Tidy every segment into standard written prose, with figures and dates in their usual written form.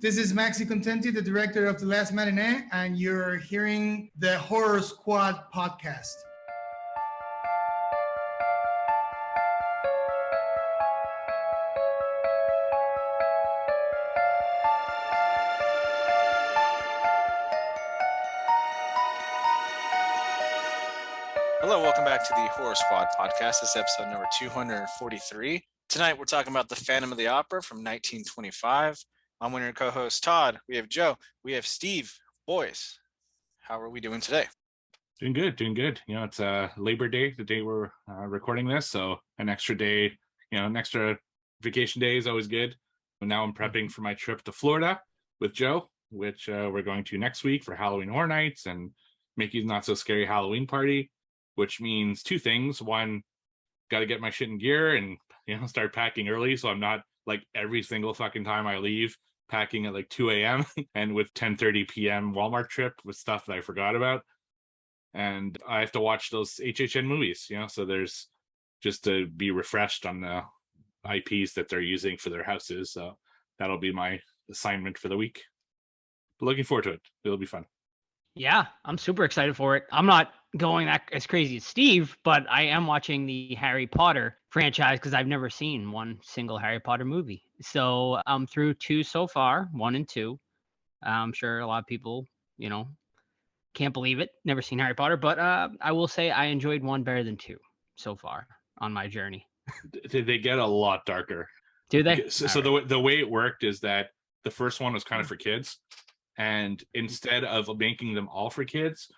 This is Maxi Contenti, the director of The Last Matinee, and you're hearing the Horror Squad podcast. Hello, welcome back to the Horror Squad podcast. This is episode number 243. Tonight we're talking about The Phantom of the Opera from 1925. I'm one of your co-hosts, Todd. We have Joe. We have Steve. Boys, how are we doing today? Doing good. You know, it's Labor Day, the day we're recording this, so an extra day, an extra vacation day is always good. But now I'm prepping for my trip to Florida with Joe, which we're going to next week for Halloween Horror Nights and Mickey's Not So Scary Halloween Party, which means two things. One, got to get my shit in gear and start packing early, so I'm not like every single fucking time I leave packing at like 2 a.m. and with 10:30 p.m. Walmart trip with stuff that I forgot about. And I have to watch those HHN movies, so there's just to be refreshed on the IPs that they're using for their houses. So that'll be my assignment for the week. But looking forward to it. It'll be fun. Yeah, I'm super excited for it. I'm not going that as crazy as Steve, but I am watching the Harry Potter franchise because I've never seen one single Harry Potter movie. So I'm through 2 so far, 1 and 2. I'm sure a lot of people, can't believe it. Never seen Harry Potter, but I will say I enjoyed 1 better than 2 so far on my journey. They get a lot darker. Do they? So the way it worked is that the first one was kind of for kids. And instead of making them all for kids,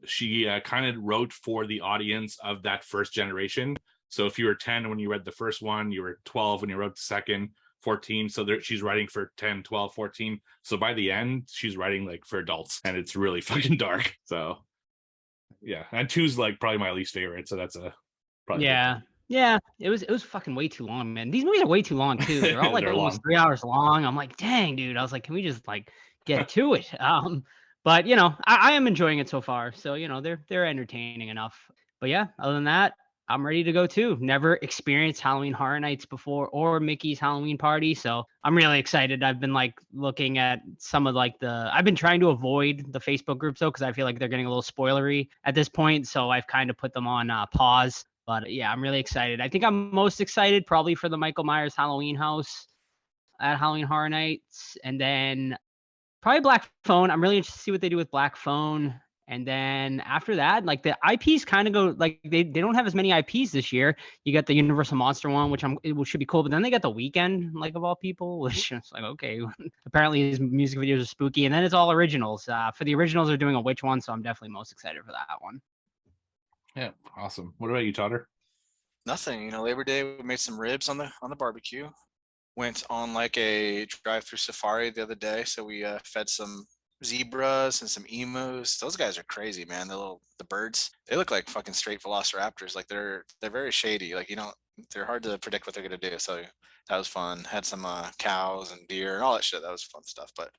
she kind of wrote for the audience of that first generation. So if you were 10 when you read the first one, you were 12 when you wrote the second, 14. So she's writing for 10, 12, 14. So by the end, she's writing like for adults, and it's really fucking dark. So yeah, and 2's like probably my least favorite. So that's probably yeah. It was fucking way too long, man. These movies are way too long too. They're all like almost long. 3 hours long. I'm like, dang, dude. I was like, can we just like get to it? But I am enjoying it so far. So they're entertaining enough. But yeah, other than that, I'm ready to go too. Never experienced Halloween Horror Nights before or Mickey's Halloween Party, so I'm really excited. I've been like looking at some of I've been trying to avoid the Facebook groups though, because I feel like they're getting a little spoilery at this point. So I've kind of put them on pause. But yeah, I'm really excited. I think I'm most excited probably for the Michael Myers Halloween House at Halloween Horror Nights, and then probably Black Phone. I'm really interested to see what they do with Black Phone. And then after that, like the IPs kind of go like they don't have as many IPs this year. You got the Universal Monster one, which should be cool. But then they got The Weeknd, like of all people, which is like, okay, apparently his music videos are spooky. And then it's all originals. For the originals, they're doing a witch one, so I'm definitely most excited for that one. Yeah, awesome. What about you, Totter? Nothing. Labor Day, we made some ribs on the barbecue. Went on like a drive-through safari the other day, so we fed some zebras and some emus. Those guys are crazy, man. The birds, they look like fucking straight velociraptors. Like they're very shady. Like they're hard to predict what they're gonna do. So that was fun. Had some cows and deer and all that shit. That was fun stuff. But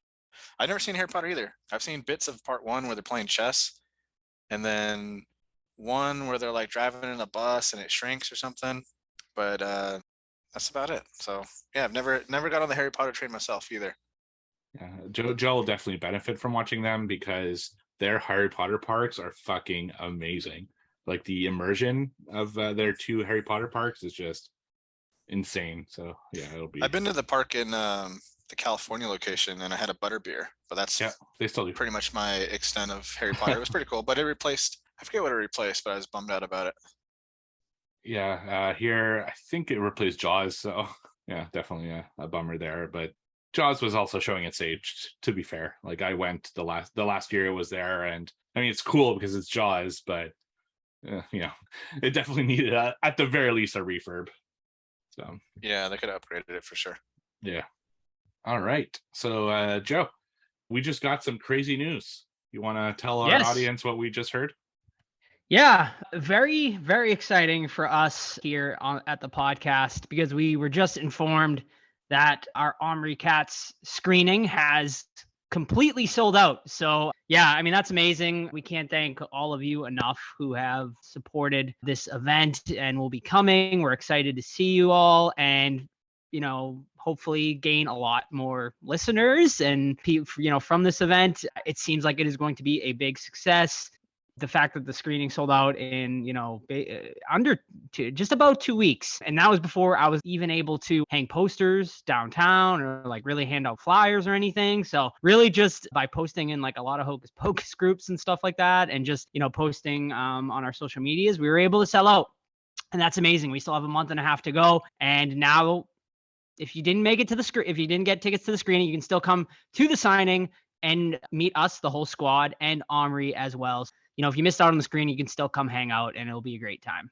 I've never seen Harry Potter either. I've seen bits of part 1 where they're playing chess, and then one where they're like driving in a bus and it shrinks or something. But that's about it. So yeah, I've never got on the Harry Potter train myself either. Yeah, Joe will definitely benefit from watching them because their Harry Potter parks are fucking amazing. Like the immersion of their 2 Harry Potter parks is just insane. So yeah, it'll be. I've been to the park in the California location, and I had a butterbeer, but that's they still do. Pretty much my extent of Harry Potter. It was pretty cool, but it replaced. I forget what it replaced, but I was bummed out about it. Yeah, here I think it replaced Jaws. So yeah, definitely a bummer there, but. Jaws was also showing its age, to be fair. Like I went the last year it was there, and I mean it's cool because it's Jaws, but it definitely needed at the very least a refurb. So yeah, they could have upgraded it for sure. Yeah. All right. So Joe, we just got some crazy news. You want to tell our audience what we just heard? Yeah, very, very exciting for us here at the podcast because we were just informed that our Omri Cats screening has completely sold out. So yeah, I mean, that's amazing. We can't thank all of you enough who have supported this event and will be coming. We're excited to see you all. And, hopefully gain a lot more listeners and from this event. It seems like it is going to be a big success. The fact that the screening sold out in just about 2 weeks, and that was before I was even able to hang posters downtown or like really hand out flyers or anything. So really just by posting in like a lot of Hocus Pocus groups and stuff like that, and just posting on our social medias, we were able to sell out. And that's amazing. We still have a month and a half to go, and now if you didn't make it to the screen, if you didn't get tickets to the screening, you can still come to the signing and meet us, the whole squad, and Omri as well. If you missed out on the screen, you can still come hang out and it'll be a great time.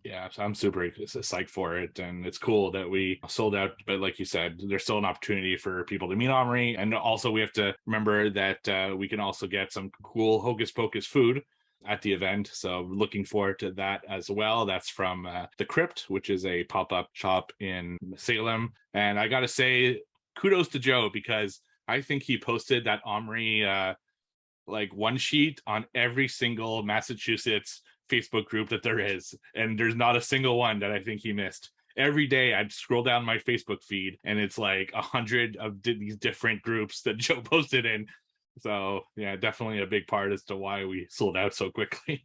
Yeah, so I'm super psyched for it. And it's cool that we sold out. But like you said, there's still an opportunity for people to meet Omri. And also we have to remember that we can also get some cool Hocus Pocus food at the event. So looking forward to that as well. That's from The Crypt, which is a pop-up shop in Salem. And I got to say, kudos to Joe, because I think he posted that Omri like one sheet on every single Massachusetts Facebook group that there is, and there's not a single one that I think he missed. Every day I'd scroll down my Facebook feed and it's like 100 of these different groups that Joe posted in. So yeah, definitely a big part as to why we sold out so quickly.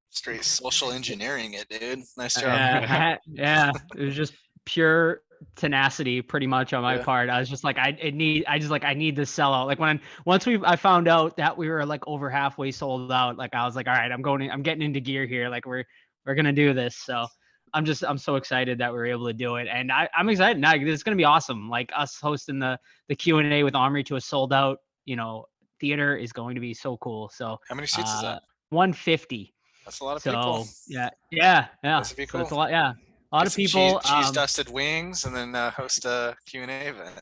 Straight social engineering it, dude. Nice job. Yeah, it was just pure tenacity pretty much on my part. I was just like, I need this sellout. Like once I found out that we were like over halfway sold out, like I was like, all right, I'm getting into gear here. Like we're gonna do this. So I'm so excited that we were able to do it, and I'm excited now. It's gonna be awesome. Like us hosting the Q&A with Omri to a sold out theater is going to be so cool. So how many seats is that? 150. That's a lot of people. Yeah. That's cool. So it's a lot. Yeah. A lot of people cheese dusted wings, and then host a Q&A event.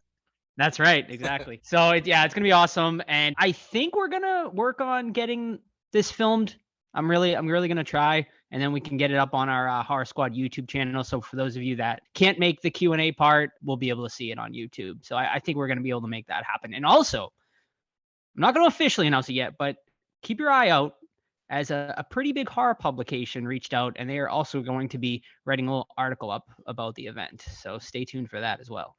That's right, exactly. So it's gonna be awesome, and I think we're gonna work on getting this filmed. I'm really gonna try, and then we can get it up on our Horror Squad YouTube channel. So for those of you that can't make the Q&A part, we'll be able to see it on YouTube. So I think we're gonna be able to make that happen. And also, I'm not gonna officially announce it yet, but keep your eye out, as a pretty big horror publication reached out, and they are also going to be writing a little article up about the event. So stay tuned for that as well.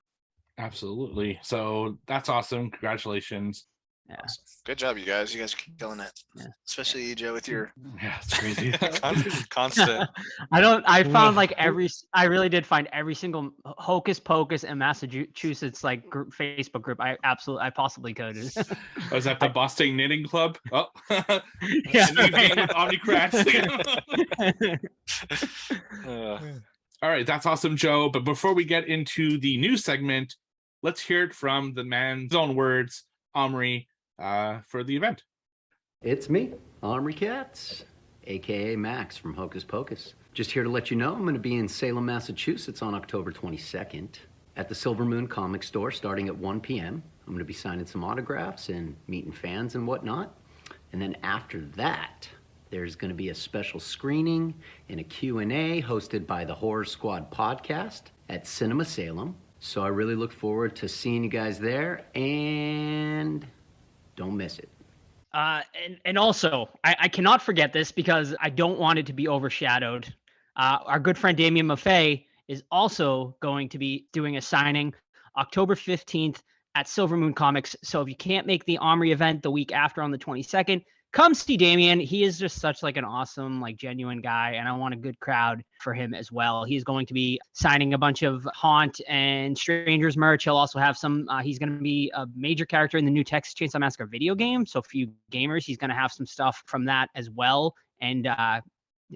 Absolutely. So that's awesome. Congratulations. Yeah. Awesome. Good job, you guys. You guys are killing it. Yeah. Especially you, Joe, with your it's crazy. constant. I really did find every single Hocus Pocus in Massachusetts Facebook group I possibly could. Was that the Boston Knitting Club? Oh, yeah. With Omnicrats. All right, that's awesome, Joe. But before we get into the news segment, let's hear it from the man's own words, Omri, for the event. It's me, Omri Katz, aka Max from Hocus Pocus. Just here to let you know I'm going to be in Salem, Massachusetts on October 22nd at the Silver Moon Comic Store starting at 1 p.m. I'm going to be signing some autographs and meeting fans and whatnot. And then after that, there's going to be a special screening and a Q&A hosted by the Horror Squad podcast at Cinema Salem. So I really look forward to seeing you guys there, and don't miss it. And also, I cannot forget this because I don't want it to be overshadowed. Our good friend Damien Maffei is also going to be doing a signing October 15th at Silver Moon Comics. So if you can't make the Omri event the week after on the 22nd, come see Damien. He is just such like an awesome, genuine guy, and I want a good crowd for him as well. He's going to be signing a bunch of Haunt and Strangers merch. He'll also have some, he's going to be a major character in the new Texas Chainsaw Massacre video game. So for you gamers, he's going to have some stuff from that as well. And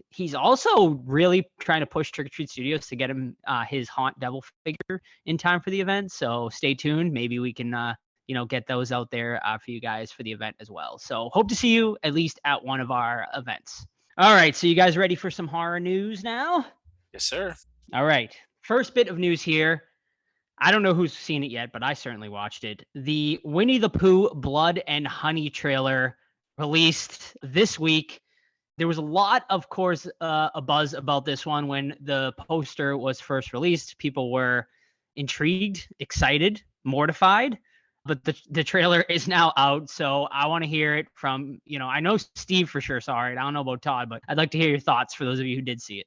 he's also really trying to push Trick or Treat Studios to get him his Haunt Devil figure in time for the event. So stay tuned. Maybe we can, get those out there for you guys for the event as well. So hope to see you at least at one of our events. All right. So you guys ready for some horror news now? Yes, sir. All right. First bit of news here. I don't know who's seen it yet, but I certainly watched it. The Winnie the Pooh Blood and Honey trailer released this week. There was a lot, of course, a buzz about this one when the poster was first released. People were intrigued, excited, mortified. But the trailer is now out, so I want to hear it from, I know Steve for sure saw it. I don't know about Todd, but I'd like to hear your thoughts for those of you who did see it.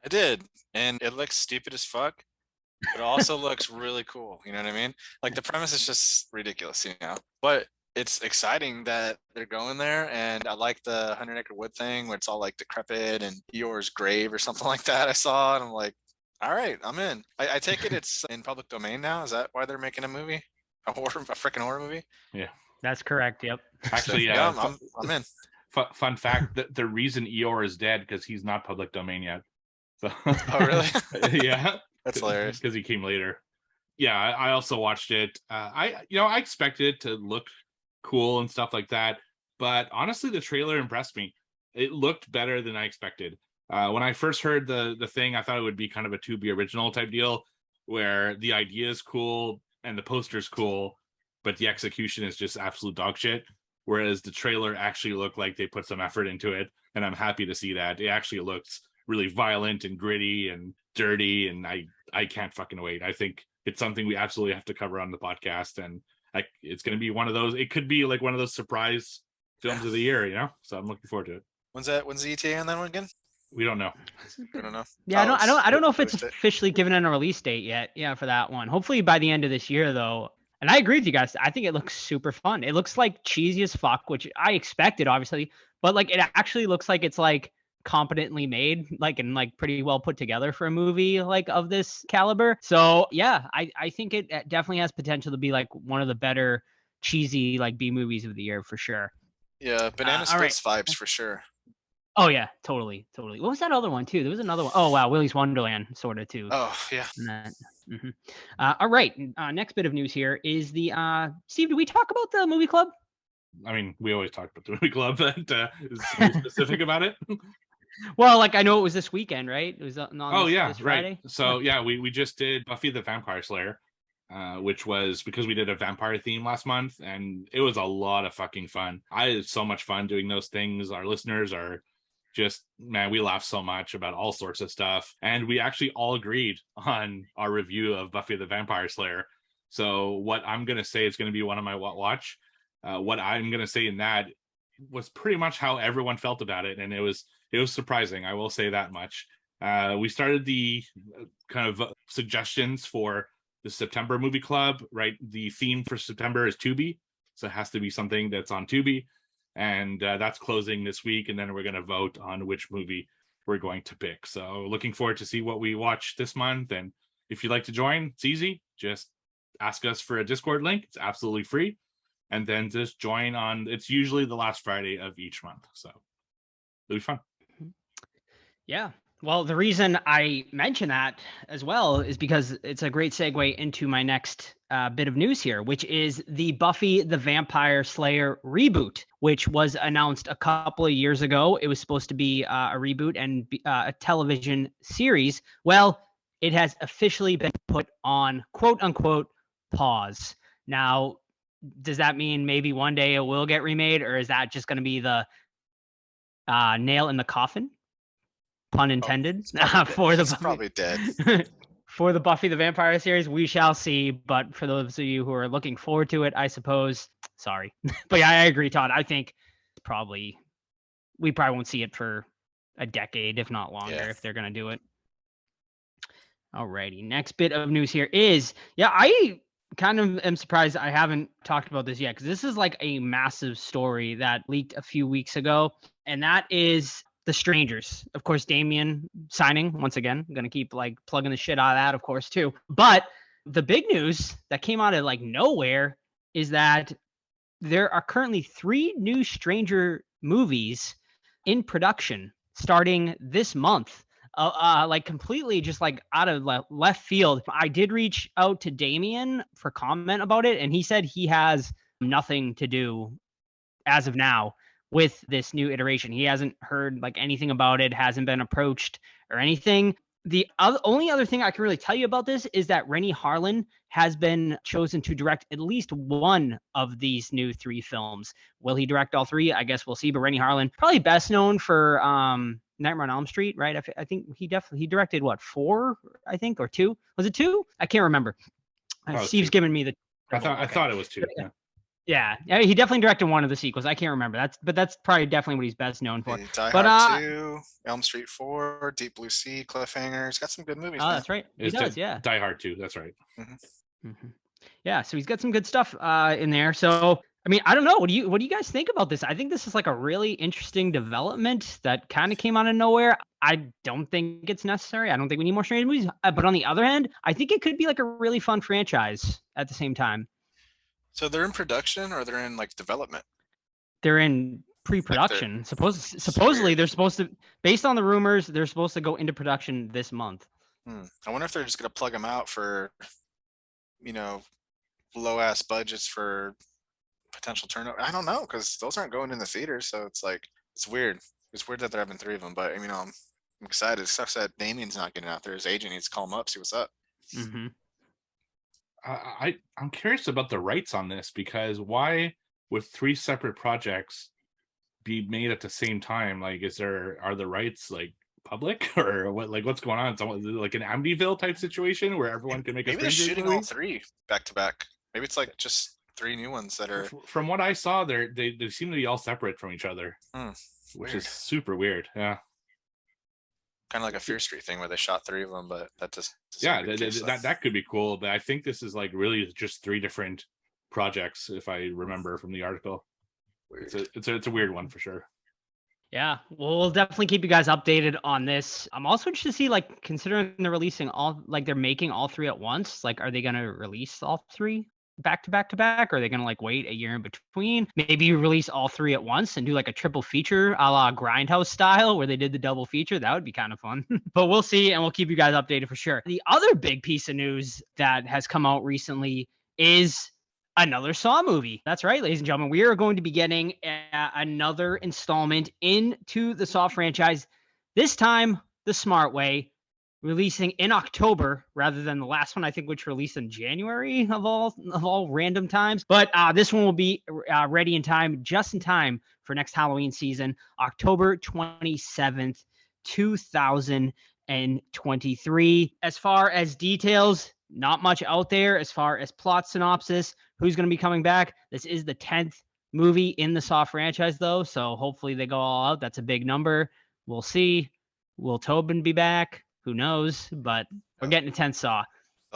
I did, and it looks stupid as fuck. It also looks really cool. You know what I mean? Like the premise is just ridiculous, you know. But it's exciting that they're going there, and I like the 100 Acre Wood thing where it's all like decrepit and Eeyore's grave or something like that. I saw, and I'm like, all right, I'm in. I take it it's in public domain now. Is that why they're making a movie, a freaking horror movie? Yeah, That's correct. Yep. actually, Yeah, I'm in. Fun fact: the reason Eeyore is dead because he's not public domain yet. So, Oh, really? yeah, That's hilarious. because he came later. Yeah, I also watched it. I expected it to look cool and stuff like that, but honestly, the trailer impressed me. It looked better than I expected. When I first heard the thing, I thought it would be kind of a to be original type deal, where the idea is cool and the poster's cool, but the execution is just absolute dog shit. Whereas the trailer actually looked like they put some effort into it, and I'm happy to see that. It actually looks really violent and gritty and dirty, and I can't fucking wait. I think it's something we absolutely have to cover on the podcast, and it's going to be one of those. It could be like one of those surprise films of the year, you know. So I'm looking forward to it. When's the ETA on that one again? We don't know. I don't know. Yeah, Oh, I don't know if it's release date. officially given a release date yet. Yeah, for that one. Hopefully by the end of this year, though. And I agree with you guys. I think it looks super fun. It looks like cheesy as fuck, which I expected, obviously. But like, it actually looks like it's like competently made, like and like pretty well put together for a movie like of this caliber. So yeah, I think it definitely has potential to be like one of the better cheesy like B movies of the year for sure. Yeah, Banana all Splits right. vibes for sure. Oh yeah, totally. What was that other one too? There was another one. Oh wow, Willy's Wonderland sort of too. Oh yeah. And that, all right. Next bit of news here is the Steve. Do we talk about the movie club? I mean, we always talk about the movie club, but is something specific about it? Well, like I know it was this weekend, right? It was on this Friday. Right. So yeah, we just did Buffy the Vampire Slayer, which was because we did a vampire theme last month, and it was a lot of fucking fun. I had so much fun doing those things. Our listeners are just, man, we laugh so much about all sorts of stuff, and we actually all agreed on our review of Buffy the Vampire Slayer. So what I'm gonna say is gonna be one of my watch. What I'm gonna say in that was pretty much how everyone felt about it, and it was surprising. I will say that much. We started the kind of suggestions for the September movie club, right? The theme for September is Tubi, so it has to be something that's on Tubi, and that's closing this week, and then we're going to vote on which movie we're going to pick. So looking forward to see what we watch this month, and if you'd like to join, it's easy. Just ask us for a Discord link. It's absolutely free, and then just join on. It's usually the last Friday of each month, so it'll be fun. Yeah. Well, the reason I mention that as well is because it's a great segue into my next bit of news here, which is the Buffy the Vampire Slayer reboot, which was announced a couple of years ago. It was supposed to be a reboot and a television series. Well, it has officially been put on quote unquote pause. Now, does that mean maybe one day it will get remade, or is that just going to be the nail in the coffin? Pun intended. For the probably dead. For the Buffy the Vampire series, we shall see. But for those of you who are looking forward to it, I suppose, sorry. But yeah, I agree, Todd. I think we probably won't see it for a decade, if not longer, if they're going to do it. Alrighty. Next bit of news here is, I kind of am surprised I haven't talked about this yet, because this is like a massive story that leaked a few weeks ago. And that is The Strangers. Of course, Damien signing once again. I'm going to keep like plugging the shit out of that, of course, too. But the big news that came out of like nowhere is that there are currently 3 new Stranger movies in production starting this month. Like completely just like out of left field. I did reach out to Damien for comment about it, and he said he has nothing to do as of now with this new iteration. He hasn't heard like anything about it, hasn't been approached or anything. The only other thing I can really tell you about this is that Rennie Harlan has been chosen to direct at least one of these new 3 films. Will he direct all 3? I guess we'll see. But Rennie Harlan, probably best known for Nightmare on Elm Street, right? I think he directed what, 4, I think, or 2? Was it 2? I can't remember. Steve's 2. giving me the. I thought it was 2. Yeah. Yeah, he definitely directed one of the sequels. I can't remember. That's probably definitely what he's best known for. Die But Hard 2, Elm Street 4, Deep Blue Sea, Cliffhanger. He's got some good movies, oh, man. that's right. He It's does, yeah. Die Hard 2. That's right. Yeah, so he's got some good stuff in there. So I mean, I don't know. What do you guys think about this? I think this is like a really interesting development that kind of came out of nowhere. I don't think it's necessary. I don't think we need more Stranger movies. But on the other hand, I think it could be like a really fun franchise at the same time. So they're in production or they're in like development? They're in pre-production. Supposedly they're supposed to, based on the rumors, they're supposed to go into production this month. I wonder if they're just gonna plug them out for, low ass budgets for potential turnover. I don't know, because those aren't going in the theaters, so it's like it's weird. It's weird that they're having 3 of them, but I'm excited. It sucks that Damien's not getting out there. His agent needs to call him up, see what's up. Mm-hmm. I'm curious about the rights on this, because why would 3 separate projects be made at the same time? Like, are the rights like public or what? Like, what's going on? Is it like an Amityville type situation where everyone can make Maybe a they're Stranger shooting movie? all 3 back to back. Maybe it's like just 3 new ones that are From what I saw, they seem to be all separate from each other, which weird. is super weird. Yeah. Kind of like a Fear Street thing where they shot 3 of them, but that just Yeah, that could be cool, but I think this is like really just 3 different projects, if I remember from the article. weird. It's a weird one for sure. Yeah, well, we'll definitely keep you guys updated on this. I'm also interested to see, like, considering they're releasing they're making all 3 at once. Like, are they going to release all 3 back to back to back? Or are they going to like wait a year in between? Maybe release all 3 at once and do like a triple feature a la Grindhouse style where they did the double feature. That would be kind of fun. But we'll see, and we'll keep you guys updated for sure. The other big piece of news that has come out recently is another Saw movie. That's right, ladies and gentlemen. We are going to be getting another installment into the Saw franchise. This time, the smart way, releasing in October rather than the last one, I think, which released in January of all random times. But this one will be ready in time, just in time for next Halloween season, October 27th, 2023. As far as details, not much out there. As far as plot synopsis, who's going to be coming back? This is the 10th movie in the Saw franchise, though, so hopefully they go all out. That's a big number. We'll see. Will Tobin be back? Who knows? But we're getting a 10th Saw.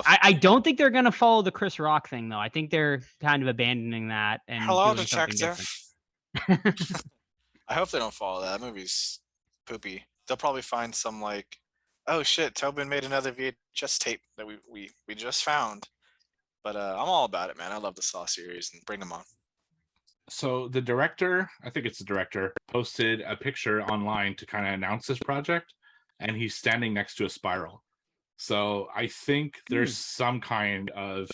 I don't think they're going to follow the Chris Rock thing, though. I think they're kind of abandoning that. And Hello, doing something detective. I hope they don't follow that. That movie's poopy. They'll probably find some like, oh shit, Tobin made another VHS tape that we just found. But I'm all about it, man. I love the Saw series, and bring them on. So the director, I think it's the director, posted a picture online to kind of announce this project, and he's standing next to a spiral. So I think there's some kind of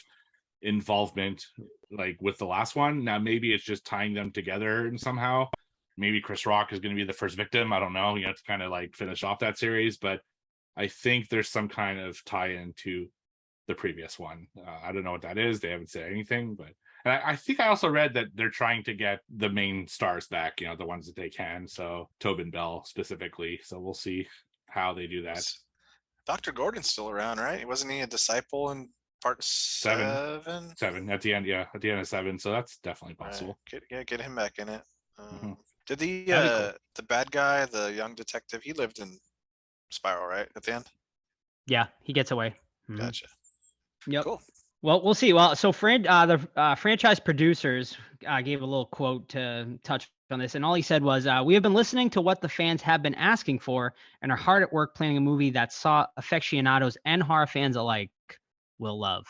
involvement like with the last one. Now maybe it's just tying them together and somehow. Maybe Chris Rock is going to be the first victim. I don't know. You have to kind of like finish off that series, but I think there's some kind of tie-in to the previous one. I don't know what that is. They haven't said anything, but and I think I also read that they're trying to get the main stars back, the ones that they can. So Tobin Bell specifically. So we'll see how they do that. Dr. Gordon's still around, right? Wasn't he a disciple in part 7? 7 at the end, yeah, at the end of 7. So that's definitely possible. Right. Get him back in it. Did the Cool. the bad guy, the young detective, he lived in Spiral, right? At the end? Yeah, he gets away. Gotcha. Yep. Cool. Well, we'll see. Well, so the franchise producers gave a little quote to touch on this, and all he said was, "We have been listening to what the fans have been asking for, and are hard at work planning a movie that Saw aficionados and horror fans alike will love."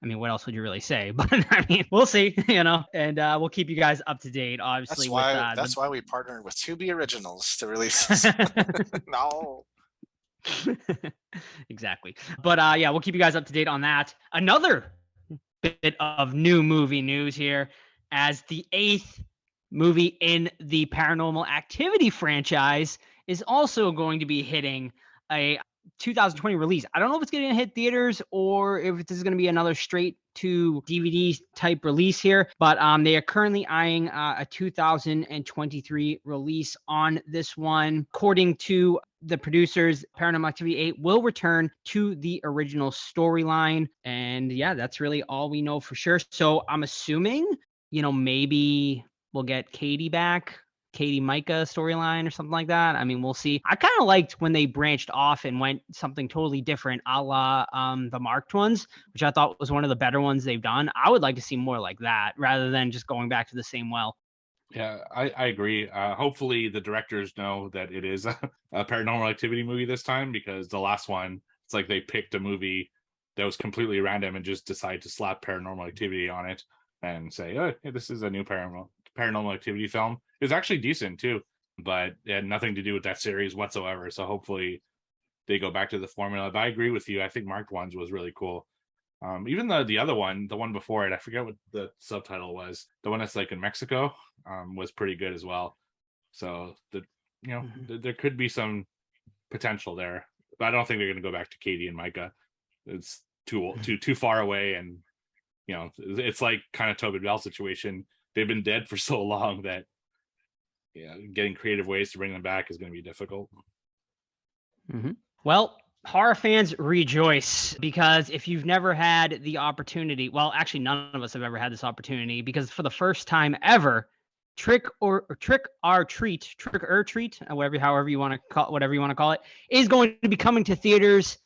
I mean, what else would you really say? But I mean, we'll see, and we'll keep you guys up to date. Obviously, That's why we partnered with Tubi Originals to release this. No. Exactly. But yeah, we'll keep you guys up to date on that. Another bit of new movie news here, as the 8th movie in the Paranormal Activity franchise is also going to be hitting a 2020 release. I don't know if it's going to hit theaters or if this is going to be another straight to DVD type release here, but they are currently eyeing a 2023 release on this one. According to the producers, Paranormal Activity 8 will return to the original storyline. And yeah, that's really all we know for sure. So I'm assuming maybe we'll get Katie back, Katie Micah storyline or something like that. I mean, we'll see. I kind of liked when they branched off and went something totally different, a la the Marked ones, which I thought was one of the better ones they've done. I would like to see more like that rather than just going back to the same well. Yeah, I agree. Hopefully the directors know that it is a Paranormal Activity movie this time, because the last one, it's like they picked a movie that was completely random and just decided to slap Paranormal Activity on it and say, oh, yeah, this is a new Paranormal Activity film. It was actually decent too, but it had nothing to do with that series whatsoever. So hopefully they go back to the formula. But I agree with you. I think Marked Ones was really cool. Even the other one, the one before it, I forget what the subtitle was. The one that's like in Mexico, was pretty good as well. So there could be some potential there, but I don't think they're going to go back to Katie and Micah. It's too far away, and it's like kind of Tobin Bell situation. They've been dead for so long that getting creative ways to bring them back is going to be difficult. Mm-hmm. Well, horror fans or because if you've never had the opportunity, well, actually none of us have ever had this opportunity, because for the first time ever, Trick or Treat, however you want to call, whatever you want to call it, is going to be coming to theaters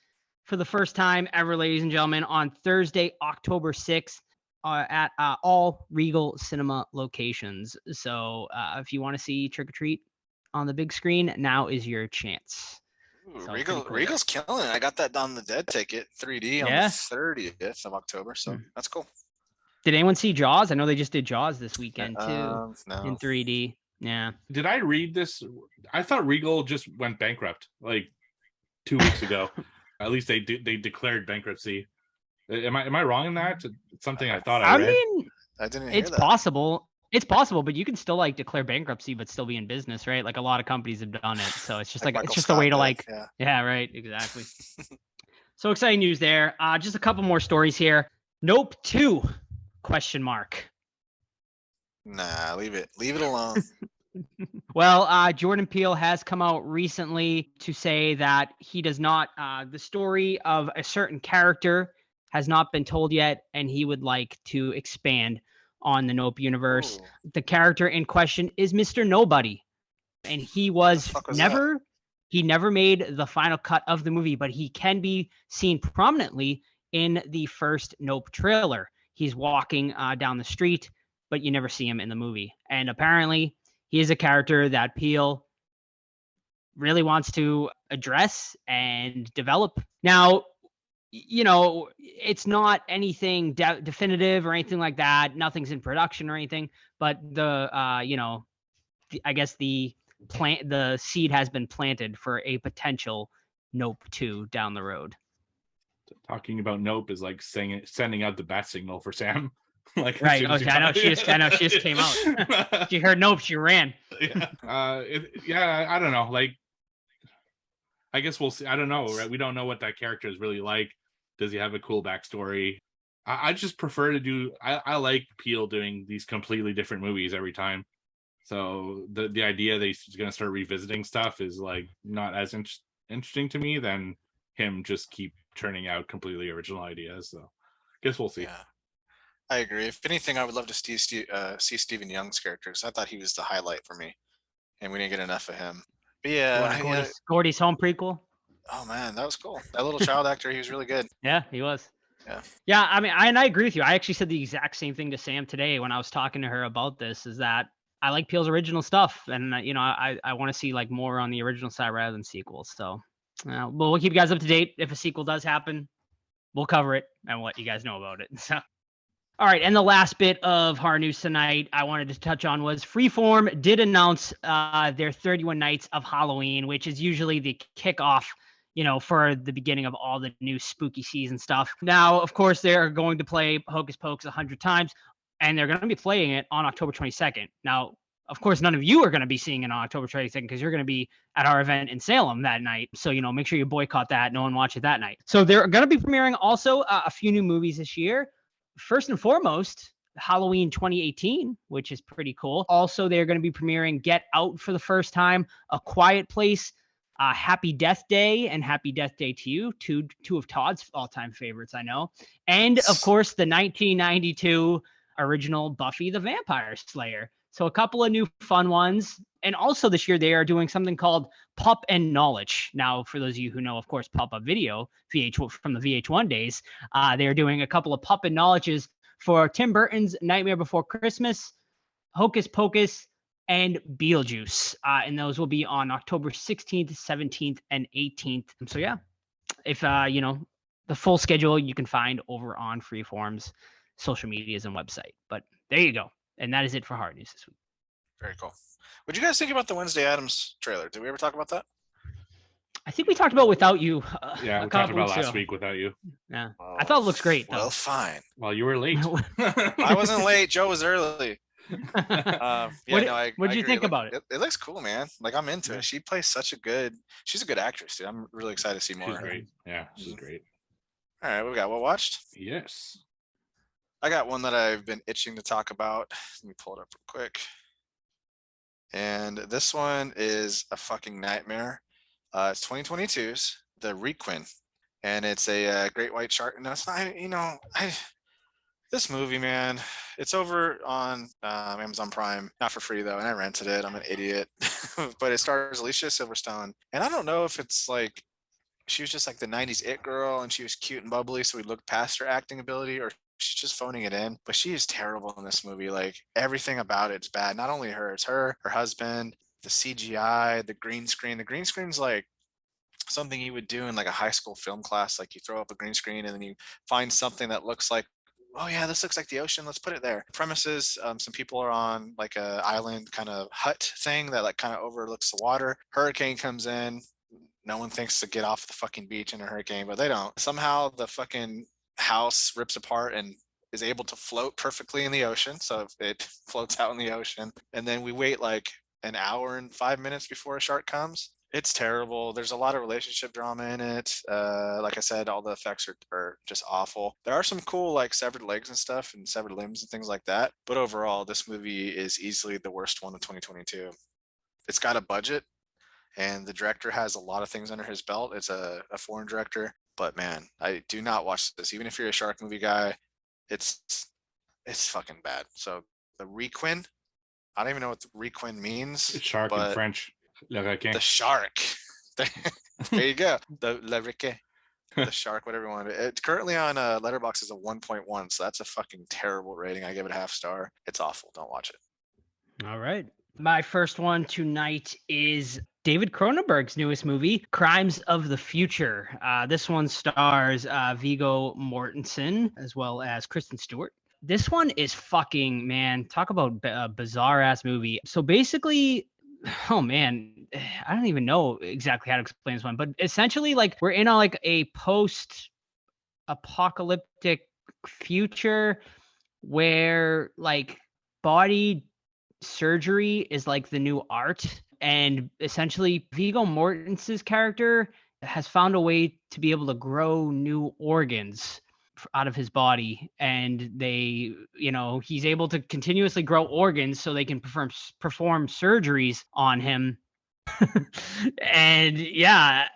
for the first time ever, ladies and gentlemen, on Thursday, October 6th. At all Regal Cinema locations. So if you want to see Trick or Treat on the big screen, now is your chance. Ooh, so Regal's killing it. I got that on the Dead ticket 3D on the 30th of October. So that's cool. Did anyone see Jaws? I know they just did Jaws this weekend too no. in 3D. Yeah. Did I read this? I thought Regal just went bankrupt like 2 weeks ago. At least they declared bankruptcy. Am I wrong in that? It's something I thought I read. Mean, I didn't hear it's that. possible. It's possible, but you can still like declare bankruptcy but still be in business, right? Like a lot of companies have done it. So it's just it's just a way to yeah, right, exactly. So exciting news there. Just a couple more stories here. Nope 2 ? Nah, leave it alone. Well, Jordan Peele has come out recently to say that he does not, the story of a certain character has not been told yet, and he would like to expand on the Nope universe. Ooh. The character in question is Mr. Nobody, and he never made the final cut of the movie, but he can be seen prominently in the first Nope trailer. He's walking down the street, but you never see him in the movie. And apparently he is a character that Peele really wants to address and develop. Now, it's not anything definitive or anything like that. Nothing's in production or anything, but I guess the seed has been planted for a potential Nope 2 down the road. Talking about Nope is like sending out the bat signal for Sam. Like, right. Okay. I know she just came out. She heard Nope, she ran. Yeah. I don't know. Like, I guess we'll see. I don't know. Right? We don't know what that character is really like. Does he have a cool backstory? I just prefer to do. I like Peele doing these completely different movies every time. So the idea that he's going to start revisiting stuff is like not as interesting to me than him just keep churning out completely original ideas. So I guess we'll see. Yeah, I agree. If anything, I would love to see Stephen Young's characters. I thought he was the highlight for me, and we didn't get enough of him. But yeah, Gordy's Home prequel. Oh man, that was cool. That little child actor, he was really good. Yeah, he was. Yeah. I mean, I agree with you. I actually said the exact same thing to Sam today when I was talking to her about this. Is that I like Peele's original stuff, and I want to see like more on the original side rather than sequels. So, we'll keep you guys up to date. If a sequel does happen, we'll cover it and let you guys know about it. So. All right, and the last bit of horror news tonight I wanted to touch on was Freeform did announce their 31 Nights of Halloween, which is usually the kickoff, for the beginning of all the new spooky season stuff. Now, of course, they're going to play Hocus Pocus 100 times, and they're going to be playing it on October 22nd. Now, of course, none of you are going to be seeing it on October 22nd because you're going to be at our event in Salem that night. So, make sure you boycott that. No one watch it that night. So they're going to be premiering also a few new movies this year. First and foremost, Halloween 2018, which is pretty cool. Also, they're going to be premiering Get Out for the first time, A Quiet Place, Happy Death Day, and Happy Death Day to You, two of Todd's all-time favorites, I know. And, of course, the 1992 original Buffy the Vampire Slayer. So a couple of new fun ones. And also this year they are doing something called Pup and Knowledge. Now, for those of you who know, of course, Pup Up Video, from the VH1 days, they are doing a couple of Pup and Knowledges for Tim Burton's Nightmare Before Christmas, Hocus Pocus, and Beetlejuice. And those will be on October 16th, 17th, and 18th. So yeah, if the full schedule you can find over on Freeform's social medias and website. But there you go. And that is it for Hard News this week. Very cool. What do you guys think about the Wednesday Addams trailer? Did we ever talk about that? I think we talked about Without You. Yeah, we talked about last week Without You. Yeah, Oh, I thought it looks great. Well, fine. Well, you were late. I wasn't late. Joe was early. What did you think about it? It looks cool, man. Like, I'm into it. She plays she's a good actress, dude. I'm really excited to see more. She's of her. great. Yeah, she's great. All right, we got what watched? Yes. I got one that I've been itching to talk about. Let me pull it up real quick. And this one is a fucking nightmare. It's 2022's The Requin, and it's a great white shark. And it's not, this movie, man, it's over on Amazon Prime, not for free though, and I rented it. I'm an idiot. But it stars Alicia Silverstone, and I don't know if it's like she was just like the 90s it girl and she was cute and bubbly, so we looked past her acting ability, or she's just phoning it in. But she is terrible in this movie. Like, everything about it's bad. Not only her, it's her husband, the CGI, the green screen. The green screen's like something you would do in like a high school film class. Like, you throw up a green screen and then you find something that looks like, oh yeah, this looks like the ocean, let's put it there. Premises, some people are on like a island kind of hut thing that like kind of overlooks the water. Hurricane comes in. No one thinks to get off the fucking beach in a hurricane, but they don't. Somehow the fucking house rips apart and is able to float perfectly in the ocean. So it floats out in the ocean. And then we wait like an hour and 5 minutes before a shark comes. It's terrible. There's a lot of relationship drama in it. Like I said, all the effects are just awful. There are some cool like severed legs and stuff and severed limbs and things like that. But overall, this movie is easily the worst one of 2022. It's got a budget, and the director has a lot of things under his belt. It's a foreign director, but man, I do not watch this. Even if you're a shark movie guy, it's fucking bad. So The Requin, I don't even know what the Requin means. It's shark in French. Le requin. The shark. There you go. The Le requin. The shark, whatever you want to do. It's currently on Letterboxd as a 1.1, so that's a fucking terrible rating. I give it a half star. It's awful. Don't watch it. All right. My first one tonight is David Cronenberg's newest movie, Crimes of the Future. This one stars Viggo Mortensen as well as Kristen Stewart. This one is fucking, man, talk about a bizarre ass movie. So basically, oh man, I don't even know exactly how to explain this one, but essentially, like, we're in a post-apocalyptic future where like body surgery is like the new art, and essentially Viggo Mortensen's character has found a way to be able to grow new organs out of his body, and he's able to continuously grow organs so they can perform surgeries on him. And yeah,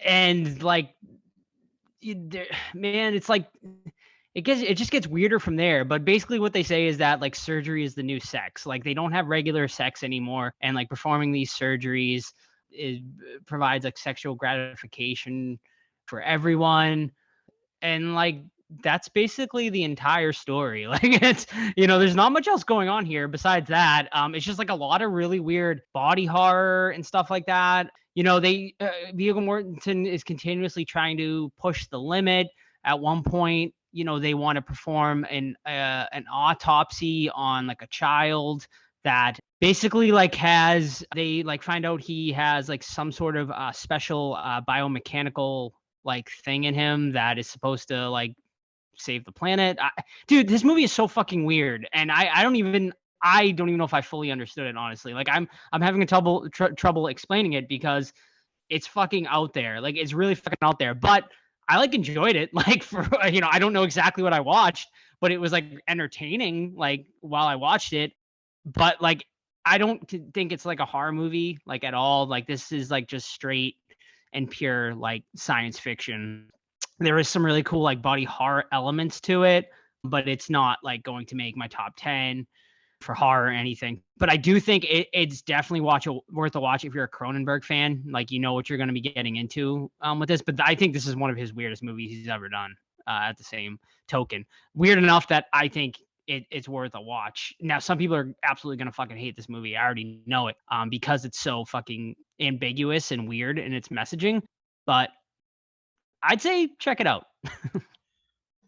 and like, man, it's like it just gets weirder from there. But basically what they say is that like surgery is the new sex. Like, they don't have regular sex anymore, and like performing these surgeries provides like sexual gratification for everyone. And like, that's basically the entire story. Like, it's, there's not much else going on here besides that. It's just like a lot of really weird body horror and stuff like that. Viggo Mortensen is continuously trying to push the limit. At one point, they want to perform an autopsy on like a child that basically like they find out he has like some sort of special biomechanical like thing in him that is supposed to like save the planet. Dude, this movie is so fucking weird, and I don't even know if I fully understood it, honestly. Like, I'm having trouble explaining it because it's fucking out there. Like, it's really fucking out there. But I like enjoyed it. Like, for I don't know exactly what I watched, but it was like entertaining like while I watched it. But like, I don't think it's like a horror movie like at all. Like, this is like just straight and pure like science fiction. There is some really cool like body horror elements to it, but it's not like going to make my top 10 for horror or anything. But I do think it's definitely worth a watch if you're a Cronenberg fan. Like, you know what you're going to be getting into with this. But I think this is one of his weirdest movies he's ever done. At the same token, weird enough that I think it's worth a watch. Now, some people are absolutely going to fucking hate this movie. I already know it because it's so fucking ambiguous and weird in its messaging. But I'd say check it out.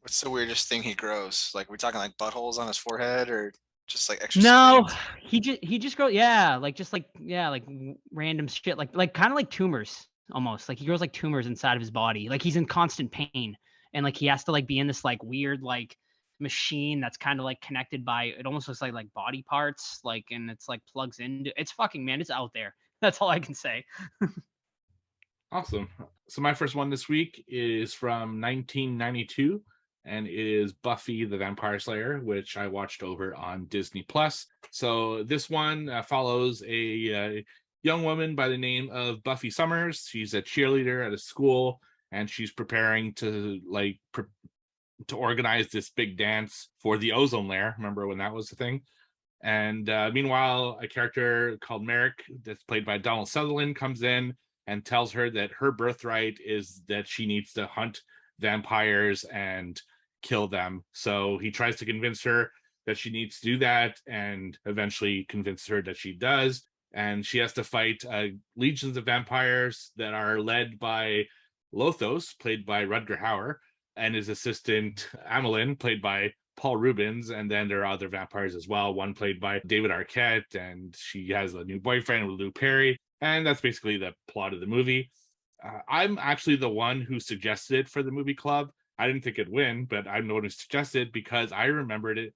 What's the weirdest thing he grows? Like, we talking like buttholes on his forehead, or just like extra? No, screens? he just grows. Like random shit. Like kind of like tumors almost. Like he grows like tumors inside of his body. Like he's in constant pain, and like he has to like be in this like weird like machine that's kind of like connected by. It almost looks like body parts. Like, and it's like plugs into. It's fucking, man. It's out there. That's all I can say. Awesome. So my first one this week is from 1992, and it is Buffy the Vampire Slayer, which I watched over on Disney Plus. So this one follows a young woman by the name of Buffy Summers. She's a cheerleader at a school, and she's preparing to to organize this big dance for the ozone layer. Remember when that was the thing? And meanwhile, a character called Merrick, that's played by Donald Sutherland, comes in and tells her that her birthright is that she needs to hunt vampires and kill them. So he tries to convince her that she needs to do that, and eventually convinces her that she does. And she has to fight legions of vampires that are led by Lothos, played by Rutger Hauer, and his assistant Amelin, played by Paul Rubens. And then there are other vampires as well, one played by David Arquette, and she has a new boyfriend with Lou Perry. And that's basically the plot of the movie. I'm actually the one who suggested it for the movie club. I didn't think it'd win, but I'm the one who suggested it because I remembered it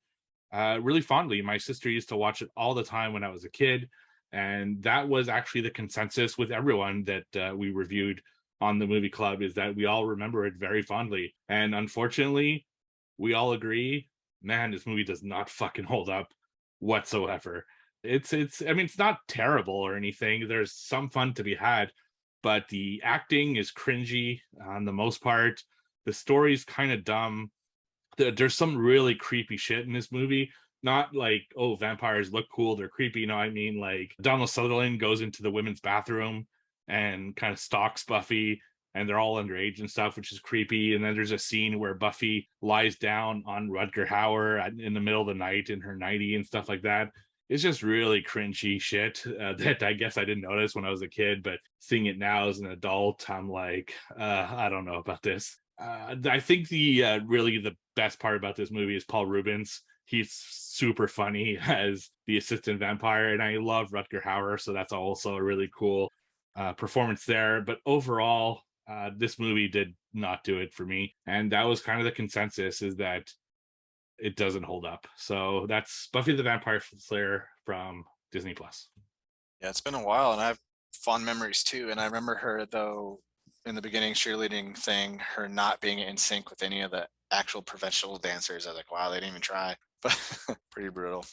really fondly. My sister used to watch it all the time when I was a kid. And that was actually the consensus with everyone that we reviewed on the movie club, is that we all remember it very fondly. And unfortunately, we all agree, man, this movie does not fucking hold up whatsoever. It's I mean, it's not terrible or anything. There's some fun to be had, but the acting is cringy on the most part. The story's kind of dumb. There's some really creepy shit in this movie. Not like, oh, vampires look cool, they're creepy. You know what I mean? Like, Donald Sutherland goes into the women's bathroom and kind of stalks Buffy, and they're all underage and stuff, which is creepy. And then there's a scene where Buffy lies down on Rutger Hauer in the middle of the night in her nightie and stuff like that. It's just really cringy shit that I guess I didn't notice when I was a kid, but seeing it now as an adult, I'm like, I don't know about this. I think the really the best part about this movie is Paul Rubens. He's super funny as the assistant vampire, and I love Rutger Hauer, so that's also a really cool performance there. But overall, this movie did not do it for me, and that was kind of the consensus, is that it doesn't hold up. So that's Buffy the Vampire Slayer from Disney Plus. Yeah, it's been a while, and I have fond memories too. And I remember her, though, in the beginning cheerleading thing, her not being in sync with any of the actual professional dancers. I was like, wow, they didn't even try. But pretty brutal.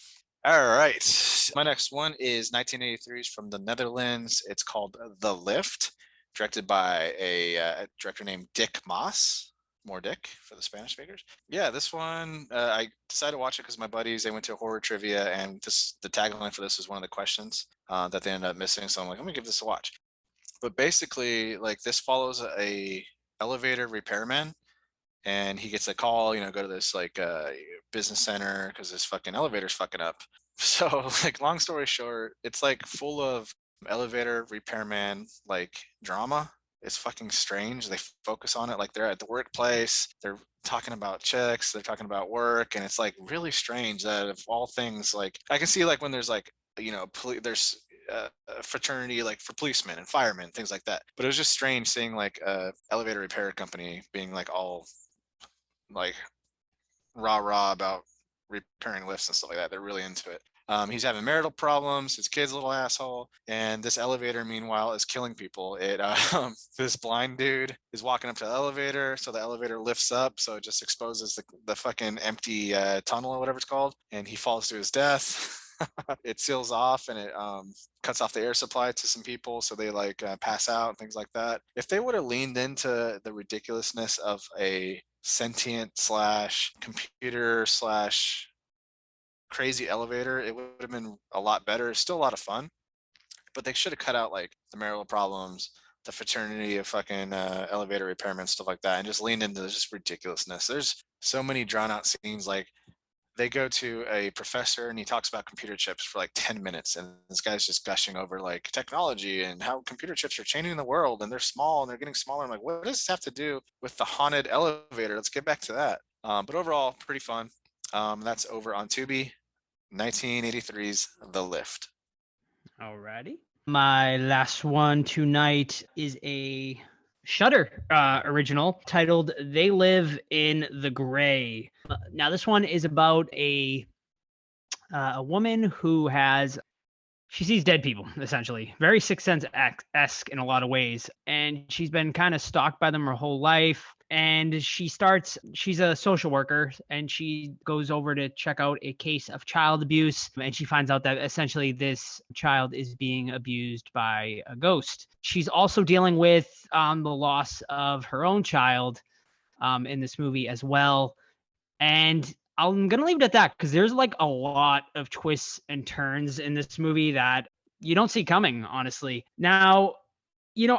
All right, my next one is 1983's from the Netherlands. It's called The Lift, directed by a director named Dick Moss. More Dick for the Spanish speakers. Yeah, this one, I decided to watch it because my buddies, they went to horror trivia, and the tagline for this was one of the questions that they ended up missing. So I'm like, I'm gonna give this a watch. But basically, like, this follows a elevator repairman, and he gets a call, go to this like business center because this fucking elevator's fucking up. So, like, long story short, it's like full of elevator repairman like drama. It's fucking strange. They focus on it like they're at the workplace. They're talking about chicks. They're talking about work, and it's like really strange that of all things, like, I can see like when there's like there's a fraternity like for policemen and firemen, things like that. But it was just strange seeing like a elevator repair company being like all like rah about repairing lifts and stuff like that. They're really into it. He's having marital problems. His kid's a little asshole, and this elevator, meanwhile, is killing people. This blind dude is walking up to the elevator, so the elevator lifts up, so it just exposes the fucking empty tunnel or whatever it's called, and he falls to his death. It seals off, and it cuts off the air supply to some people, so they like pass out and things like that. If they would have leaned into the ridiculousness of a sentient slash computer slash crazy elevator, it would have been a lot better. It's still a lot of fun, but they should have cut out like the marital problems, the fraternity of fucking elevator repairmen, stuff like that, and just leaned into just ridiculousness. There's so many drawn out scenes. Like they go to a professor and he talks about computer chips for like 10 minutes, and this guy's just gushing over like technology and how computer chips are changing the world, and they're small and they're getting smaller. I'm like, what does this have to do with the haunted elevator? Let's get back to that. But overall, pretty fun. That's over on Tubi. 1983's The Lift. Alrighty. My last one tonight is a Shudder original titled They Live in the Gray. Now, this one is about a woman who she sees dead people, essentially. Very Sixth Sense-esque in a lot of ways. And she's been kind of stalked by them her whole life. And she's a social worker, and she goes over to check out a case of child abuse. And she finds out that essentially this child is being abused by a ghost. She's also dealing with the loss of her own child in this movie as well. And I'm going to leave it at that because there's like a lot of twists and turns in this movie that you don't see coming, honestly. Now,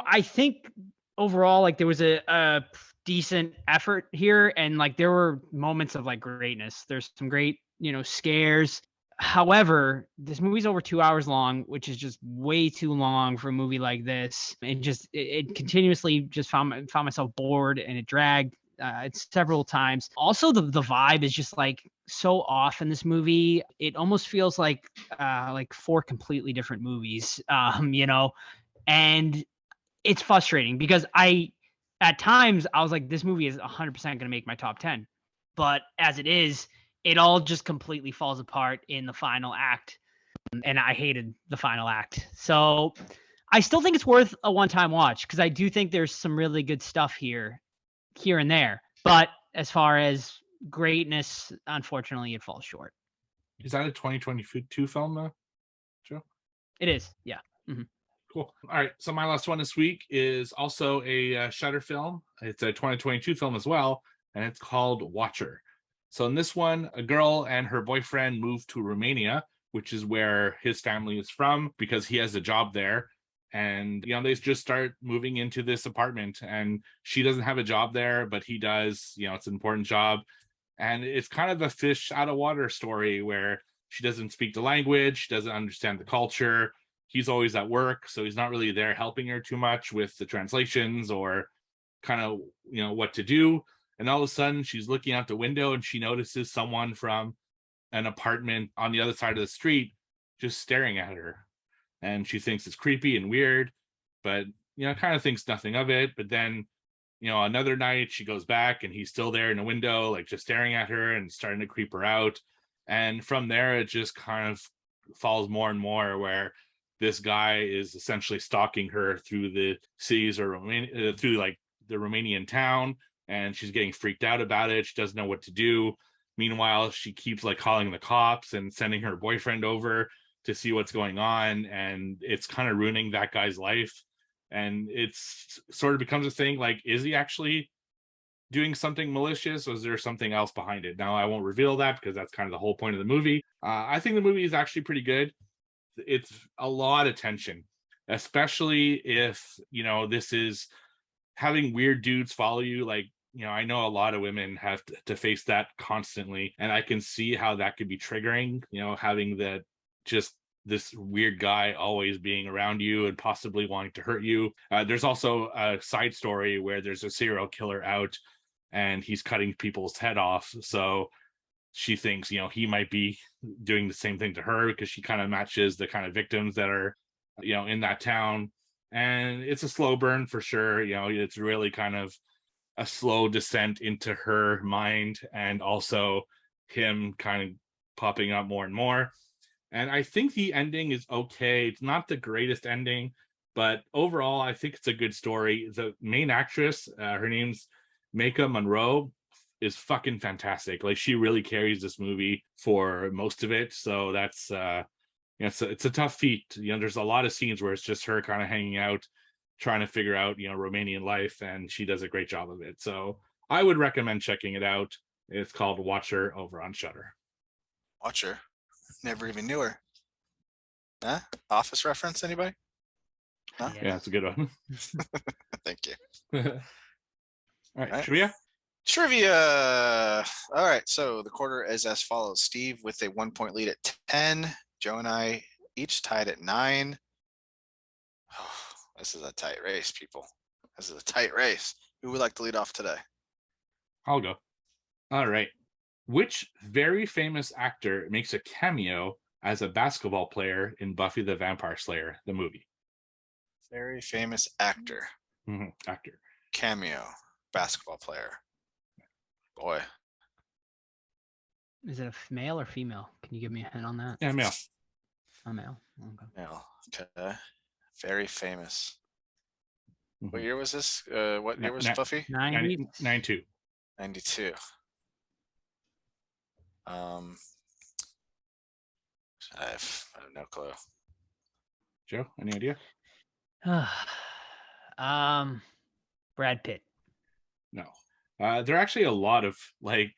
I think overall, like there was a decent effort here, and like there were moments of like greatness. There's some great, scares. However, this movie's over 2 hours long, which is just way too long for a movie like this. And just it continuously just found myself bored, and it dragged several times. Also, the vibe is just like so off in this movie. It almost feels like 4 completely different movies, and it's frustrating because at times I was like, this movie is 100% going to make my top 10. But as it is, it all just completely falls apart in the final act. And I hated the final act. So I still think it's worth a one-time watch because I do think there's some really good stuff here and there. But as far as greatness, unfortunately, it falls short. Is that a 2022 film, though, Joe? It is, yeah. Mm-hmm. Cool. All right. So my last one this week is also a Shudder film. It's a 2022 film as well, and it's called Watcher. So in this one, a girl and her boyfriend move to Romania, which is where his family is from because he has a job there. And, they just start moving into this apartment, and she doesn't have a job there, but he does. It's an important job. And it's kind of a fish out of water story where she doesn't speak the language, she doesn't understand the culture. He's always at work, so he's not really there helping her too much with the translations or kind of, what to do. And all of a sudden, she's looking out the window and she notices someone from an apartment on the other side of the street just staring at her. And she thinks it's creepy and weird, but, kind of thinks nothing of it. But then, another night she goes back and he's still there in the window, like just staring at her and starting to creep her out. And from there, it just kind of falls more and more where this guy is essentially stalking her through the cities or through like the Romanian town, and she's getting freaked out about it. She doesn't know what to do. Meanwhile, she keeps like calling the cops and sending her boyfriend over to see what's going on, and it's kind of ruining that guy's life. And it's sort of becomes a thing like, is he actually doing something malicious, or is there something else behind it? Now, I won't reveal that because that's kind of the whole point of the movie. I think the movie is actually pretty good. It's a lot of tension, especially if, this is having weird dudes follow you. Like, I know a lot of women have to face that constantly, and I can see how that could be triggering, having this weird guy always being around you and possibly wanting to hurt you. There's also a side story where there's a serial killer out and he's cutting people's head off. So she thinks, he might be doing the same thing to her because she kind of matches the kind of victims that are, in that town. And it's a slow burn for sure. It's really kind of a slow descent into her mind, and also him kind of popping up more and more. And I think the ending is okay. It's not the greatest ending, but overall, I think it's a good story. The main actress, her name's Maika Monroe, is fucking fantastic. Like, she really carries this movie for most of it. So that's it's a tough feat. There's a lot of scenes where it's just her kind of hanging out, trying to figure out Romanian life, and she does a great job of it. So I would recommend checking it out. It's called Watcher over on Shudder. Watcher. Never even knew her. Huh? Office reference, anybody? Huh? Yeah, it's a good one. Thank you. All right, Right. trivia. Trivia. All right, so the quarter is as follows. Steve with a 1-point lead at 10. Joe and I each tied at 9. This is a tight race, people. This is a tight race. Who would like to lead off today? I'll go. All right. Which very famous actor makes a cameo as a basketball player in Buffy the Vampire Slayer, the movie? Very famous actor. Actor. Cameo. Basketball player. Boy. Is it a male or female? Can you give me a hint on that? Yeah, male. A male. Okay. No. Okay. Very famous. What Mhm. year was this? What year was Buffy? 90. 92. 92. I have no clue. Joe, any idea? Brad Pitt. No. There are actually a lot of like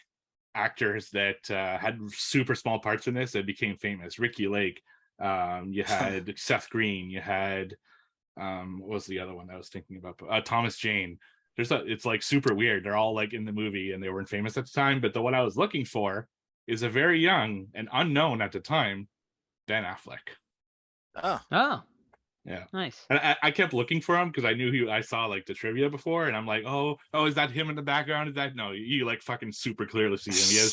actors that had super small parts in this that became famous. Ricky Lake. You had Seth Green. You had what was the other one I was thinking about? Thomas Jane. It's like super weird. They're all like in the movie and they weren't famous at the time. But the one I was looking for is a very young and unknown at the time Ben Affleck. Oh, Oh. Yeah. Nice. And I kept looking for him because I knew I saw like the trivia before, and I'm like, oh, is that him in the background? Is that no? You like fucking super clearly see him.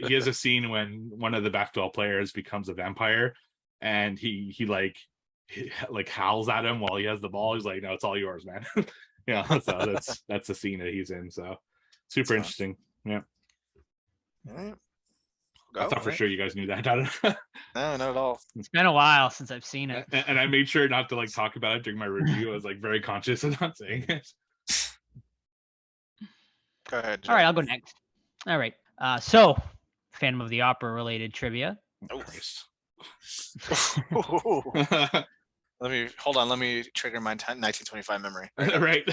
He has a scene when one of the basketball players becomes a vampire, and he howls at him while he has the ball. He's like, no, it's all yours, man. Yeah, so that's the scene that he's in. So super interesting. Yeah. all right. I thought for sure you guys knew that. I don't know. No, not at all. It's been a while since I've seen it. And I made sure not to like talk about it during my review. I was like very conscious of not saying it. Go ahead. All right, I'll go next. All right. So, Phantom of the Opera related trivia. Oh. Christ. Let me trigger my 1925 memory. Right.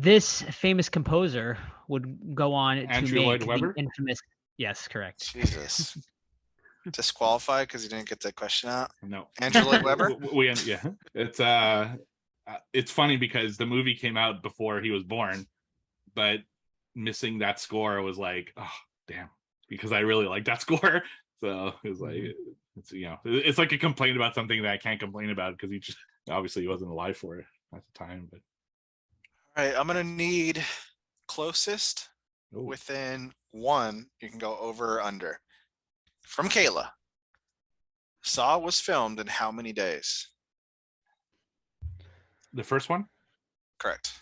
This famous composer would go on Andrew to make Lloyd the Webber? infamous. Yes, correct. Jesus. Disqualified because you didn't get that question out. No. Andrew Lloyd Webber? Yeah. It's funny because the movie came out before he was born, but missing that score was like, oh damn, because I really like that score. So it was like it's like a complaint about something that I can't complain about because he wasn't alive for it at the time. But All right, I'm gonna need closest within 1. You can go over or under. From Kayla. Saw was filmed in how many days? the first one, Correct.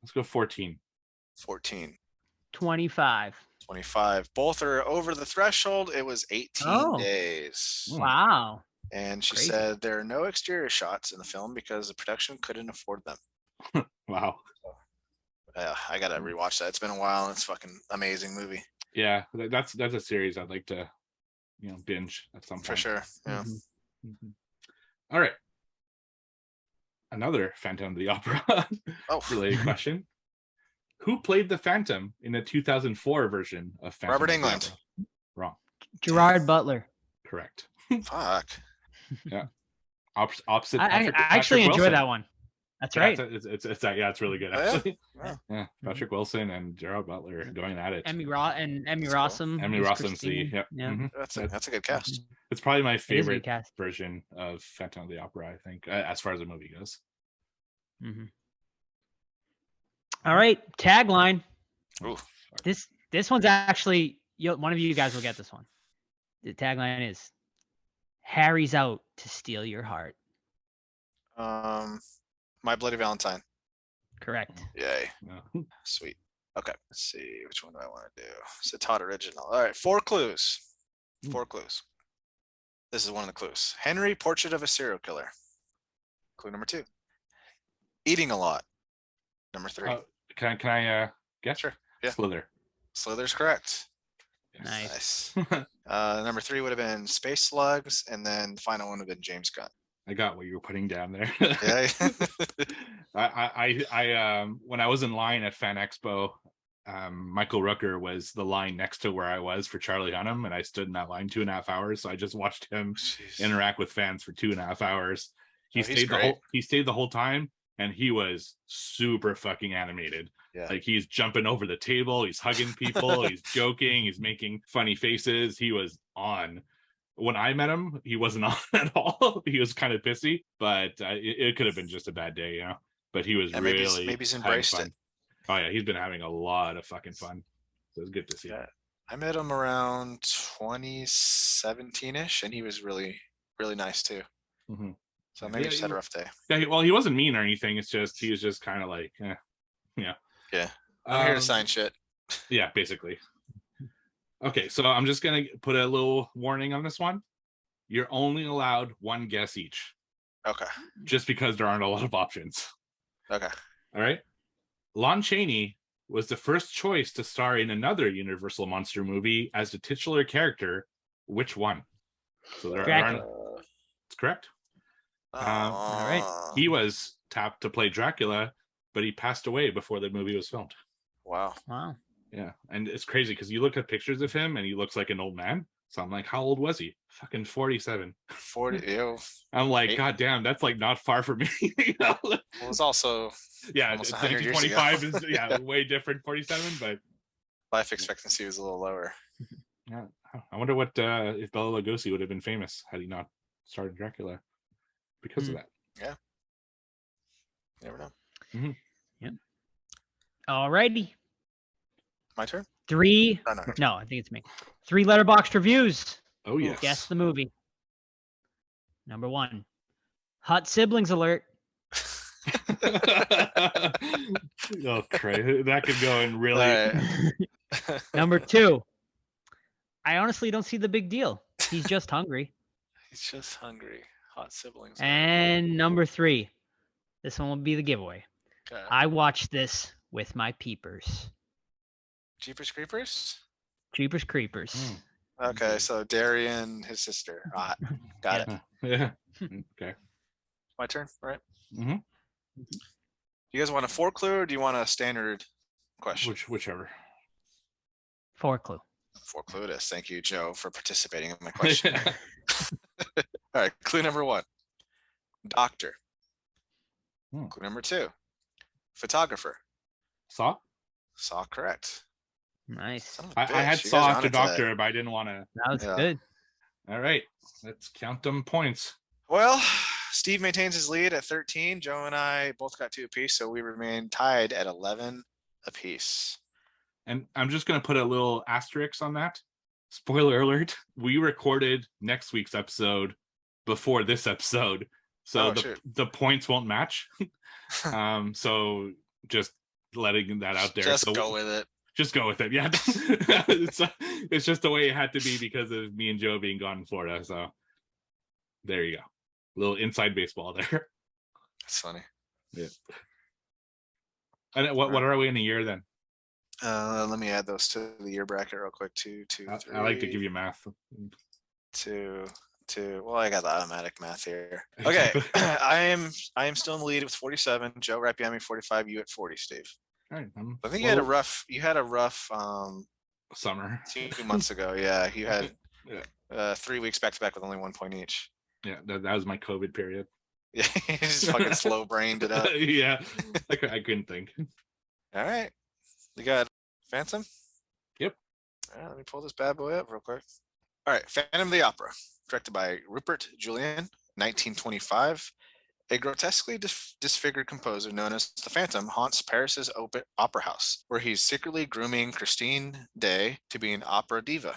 let's go 14. 14. 25. 25. Both are over the threshold. It was 18 days. Wow. And she Crazy. said there are no exterior shots in the film because the production couldn't afford them. Wow. I gotta rewatch that. It's been a while. It's fucking amazing movie. Yeah, that's a series I'd like to binge at some point. For sure. Yeah. Mhm. All right. Another Phantom of the Opera Oh, related question. Who played the Phantom in the 2004 version of Phantom Robert of the Englund. Opera? Wrong. Gerard Butler. Correct. fuck. Opposite. I Patrick actually enjoy Wilson. that one. That's Yeah, right. it's really good Oh, yeah? actually. Wow. Yeah, Patrick Wilson and Gerard Butler going at it. Emmy That's cool. Rossum. Emmy is Rossum's the Christine. yeah. Yeah. Mhm. That's a good cast. It's probably my It is a good favorite cast. version of Phantom of the Opera. I think as far as the movie goes. Mhm. All right, tagline. Ooh. This one's actually one of you guys will get this one. The tagline is Harry's out to steal your heart. My Bloody Valentine. Correct. Yay. Yeah. Sweet. Okay. Let's see. Which one do I want to do? It's a Todd original. All right. 4 clues. 4 clues. This is one of the clues. Henry, Portrait of a Serial Killer. Clue number 2. Eating a lot. Number 3. Can I guess? Sure. Yeah. Slither. Slither's correct. Nice. Number 3 would have been Space Slugs, and then the final one would have been James Gunn. I got what you were putting down there. Yeah. I when I was in line at Fan Expo, Michael Rooker was the line next to where I was for Charlie Hunnam, and I stood in that line 2.5 hours. So I just watched him Jeez. interact with fans for 2.5 hours. He Oh, he's stayed great. he stayed the whole time, and he was super fucking animated. Yeah. Like he's jumping over the table, he's hugging people, he's joking, he's making funny faces. He was on. When I met him, he wasn't on at all. He was kind of pissy, but it could have been just a bad day, you know. But he was Yeah, really maybe he's having embraced fun. it. Oh yeah, he's been having a lot of fucking fun. So it's good to see. Yeah. I met him around 2017-ish, and he was really, really nice too. Mhm. So maybe Yeah, just had a rough day. Yeah, well, he wasn't mean or anything. It's just he was just kind of like, yeah. Yeah. I'm here to sign shit. Yeah, basically. Okay, so I'm just gonna put a little warning on this one. You're only allowed one guess each, Okay. just because there aren't a lot of options. Okay. All right. Lon Chaney was the first choice to star in another Universal Monster movie as the titular character. Which one? So there Dracula. aren't. It's correct. all right. He was tapped to play Dracula, but he passed away before the movie was filmed. Wow. Wow. Yeah, and it's crazy because you look at pictures of him and he looks like an old man. So I'm like, how old was he? Fucking 47. 40. Ew. I'm like, Eight. God damn, that's like not far from me. You know? Well, it's also Yeah, almost 100 years 1925 ago. is way different. 47, but life expectancy was a little lower. yeah, I wonder what if Bela Lugosi would have been famous had he not started Dracula because of that. Yeah. Never know. All righty. My turn? Three. Oh, no. No, I think it's me. 3 letterboxed reviews. Oh yes. Guess the movie. Number 1. Hot siblings alert. Oh, crazy. That could go in really. Alright. Number 2. I honestly don't see the big deal. He's just hungry. He's just hungry. Hot siblings. And number 3. This one will be the giveaway. Okay. I watched this with my peepers. Jeepers Creepers? Jeepers Creepers. Mm. Okay, so Darian, his sister. Hot. Got it. Yeah. Okay. My turn, right? Mm-hmm. You guys want a 4 clue or do you want a standard question? Whichever. 4 clue. 4 clue it is. Thank you, Joe, for participating in my question. All right, clue number 1. Doctor. Hmm. Clue number 2. Photographer. Saw. Saw correct. Nice. Son of a I had bitch, you guys Saw are on after it today. Doctor, but I didn't want to. That was Yeah. good. All right, let's count them points. Well, Steve maintains his lead at 13. Joe and I both got 2 apiece, so we remain tied at 11 apiece. And I'm just going to put a little asterisk on that. Spoiler alert, we recorded next week's episode before this episode. So Oh, shoot. the points won't match. So just letting that out there. Just So go with it. just go with it. Yeah. It's just the way it had to be because of me and Joe being gone in Florida. So there you go. A little inside baseball there. That's funny. And what are we in a year then? Let me add those to the year bracket real quick. 2, 2, 3. I like to give you math. 2, 2. Well, I got the automatic math here. Okay, I am still in the lead with 47. Joe right behind me 45. You at 40, Steve. All right, I think you had a rough. You had a rough summer. 2 months ago. Yeah, you had Yeah. 3 weeks back to back with only 1 point each. Yeah, that was my COVID period. Yeah, you just fucking slow brained it up. Yeah, I couldn't think. All right, you got Phantom. Yep. All right, let me pull this bad boy up real quick. All right, Phantom of the Opera, directed by Rupert Julian, 1925. A grotesquely disfigured composer known as the Phantom haunts Paris's opera house, where he's secretly grooming Christine Day to be an opera diva.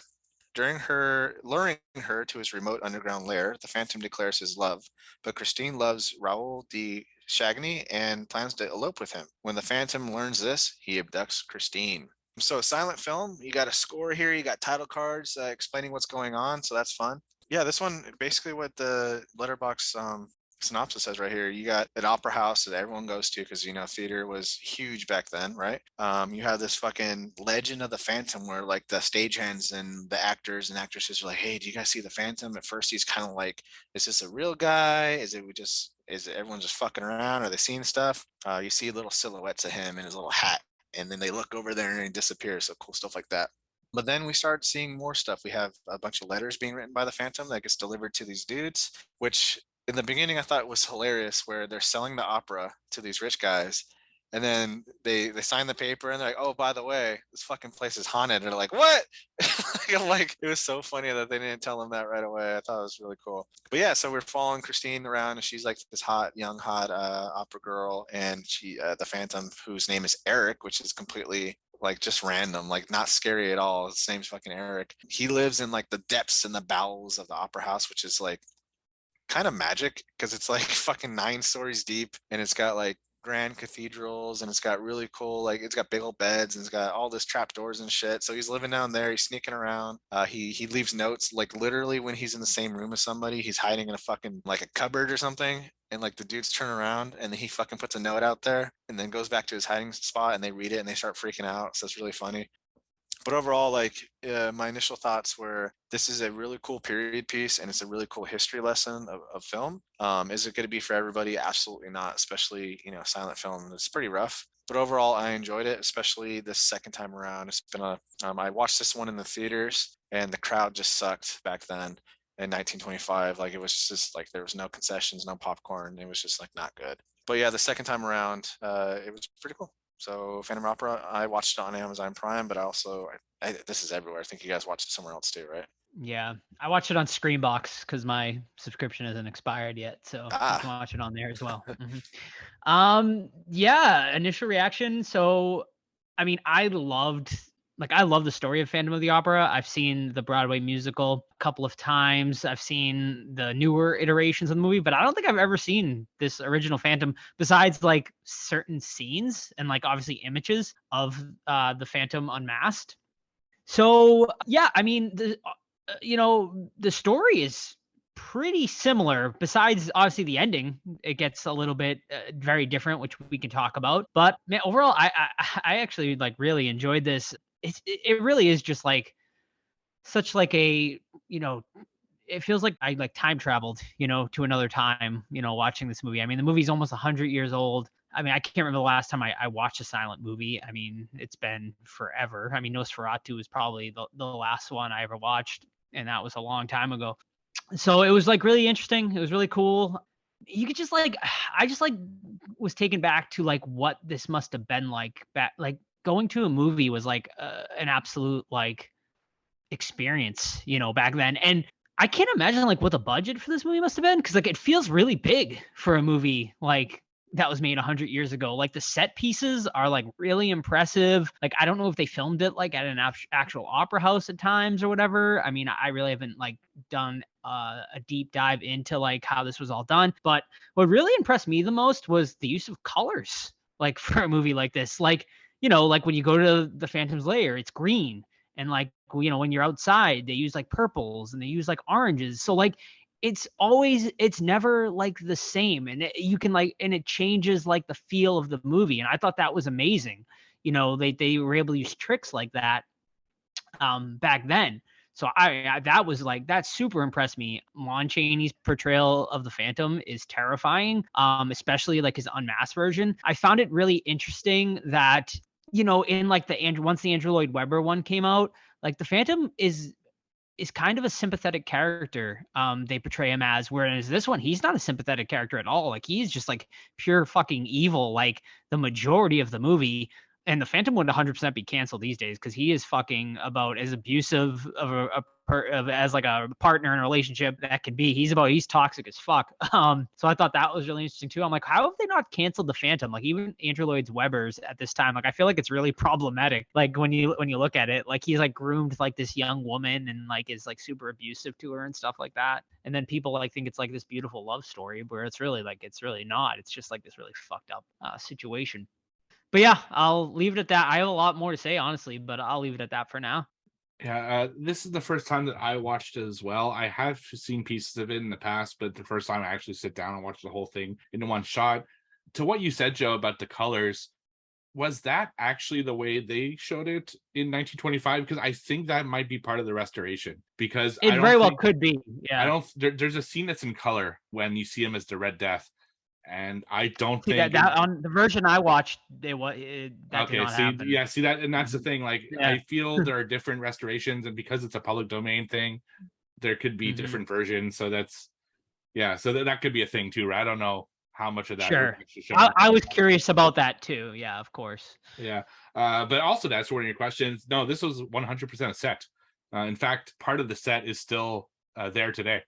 Luring her to his remote underground lair, the Phantom declares his love, but Christine loves Raoul de Chagny and plans to elope with him. When the Phantom learns this, he abducts Christine. So a silent film, you got a score here, you got title cards explaining what's going on, so that's fun. Yeah, this one, basically what the Letterboxd synopsis says right here, you got an opera house that everyone goes to because, you know, theater was huge back then, right? You have this fucking Legend of the Phantom where like the stagehands and the actors and actresses are like, hey, do you guys see the Phantom? At first he's kind of like, is this a real guy? Is it everyone just fucking around? Are they seeing stuff? You see little silhouettes of him in his little hat, and then they look over there and he disappears. So cool stuff like that. But then we start seeing more stuff. We have a bunch of letters being written by the Phantom that gets delivered to these dudes, which in the beginning I thought was hilarious, where they're selling the opera to these rich guys, and then they sign the paper and they're like, oh, by the way, this fucking place is haunted. And they're like, what? I'm like, it was so funny that they didn't tell them that right away. I thought it was really cool. But yeah, so we're following Christine around, and she's like this young hot opera girl, and she the Phantom, whose name is Eric, which is completely like just random, like not scary at all. His name's fucking Eric. He lives in like the depths and the bowels of the opera house, which is like kind of magic because it's like fucking 9 stories deep, and it's got like grand cathedrals, and it's got really cool, like it's got big old beds, and it's got all this trap doors and shit. So he's living down there, he's sneaking around. He leaves notes, like literally when he's in the same room as somebody, he's hiding in a fucking like a cupboard or something, and like the dudes turn around and then he fucking puts a note out there and then goes back to his hiding spot, and they read it and they start freaking out. So it's really funny. But overall, like my initial thoughts were, this is a really cool period piece, and it's a really cool history lesson of film. Is it going to be for everybody? Absolutely not, especially, you know, silent film. It's pretty rough. But overall, I enjoyed it, especially this second time around. It's been I watched this one in the theaters, and the crowd just sucked back then in 1925. Like, it was just like, there was no concessions, no popcorn. It was just like not good. But yeah, the second time around, it was pretty cool. So Phantom Opera, I watched it on Amazon Prime, but this is everywhere. I think you guys watched it somewhere else too, right? Yeah, I watched it on Screenbox because my subscription isn't expired yet, so you can watch it on there as well. Yeah, initial reaction. So, I mean, I love the story of Phantom of the Opera. I've seen the Broadway musical a couple of times. I've seen the newer iterations of the movie, but I don't think I've ever seen this original Phantom besides like certain scenes and like obviously images of the Phantom unmasked. So yeah, I mean, the story is pretty similar. Besides, obviously, the ending, it gets a little bit very different, which we can talk about. But man, overall, I actually like really enjoyed this. It really is just like such like a, you know, it feels like I like time traveled, you know, to another time, you know, watching this movie. I mean, the movie's almost 100 years old. I mean, I can't remember the last time I watched a silent movie. I mean, it's been forever. I mean, Nosferatu was probably the last one I ever watched, and that was a long time ago. So it was like really interesting. It was really cool. You could just like, I just like was taken back to like what this must have been like back, like going to a movie was like an absolute like experience, you know, back then. And I can't imagine like what the budget for this movie must have been, because like it feels really big for a movie like that was made 100 years ago. Like the set pieces are like really impressive. Like I don't know if they filmed it like at an actual opera house at times or whatever. I mean, I really haven't like done a deep dive into like how this was all done. But what really impressed me the most was the use of colors, like for a movie like this. Like, you know, like when you go to the Phantom's lair, it's green. And like, you know, when you're outside, they use like purples and they use like oranges. So like, it's never like the same. And you can like, and it changes like the feel of the movie. And I thought that was amazing. You know, they were able to use tricks like that back then. So that super impressed me. Lon Chaney's portrayal of the Phantom is terrifying, especially like his unmasked version. I found it really interesting that, you know, in like once the Andrew Lloyd Webber one came out, like the Phantom is kind of a sympathetic character. They portray him as, whereas this one, he's not a sympathetic character at all. Like he's just like pure fucking evil, like the majority of the movie. And the Phantom would 100% be canceled these days because he is fucking about as abusive as like a partner in a relationship that could be. He's toxic as fuck. So I thought that was really interesting too. I'm like, how have they not canceled the Phantom? Like even Andrew Lloyd Webber's at this time, like I feel like it's really problematic. Like when you look at it, like he's like groomed like this young woman and like is like super abusive to her and stuff like that. And then people like think it's like this beautiful love story where it's really not. It's just like this really fucked up situation. But yeah, I'll leave it at that. I have a lot more to say, honestly, but I'll leave it at that for now. Yeah, this is the first time that I watched it as well. I have seen pieces of it in the past, but the first time I actually sit down and watch the whole thing in one shot. To what you said, Joe, about the colors, was that actually the way they showed it in 1925? Because I think that might be part of the restoration. Because It I don't very well think could be. I Yeah. don't. There's a scene that's in color when you see him as the Red Death, and I don't See think that on the version I watched, that did okay, not see, happen. yeah, see that, and that's the thing. Like, Yeah. I feel there are different restorations, and because it's a public domain thing, there could be Mhm. different versions. So that's yeah, so that could be a thing too, right? I don't know how much of that was Sure. actually shown. I was curious about that too. Yeah, of course. Yeah, but also that's one of your questions. No, this was 100% a set. In fact, part of the set is still there today.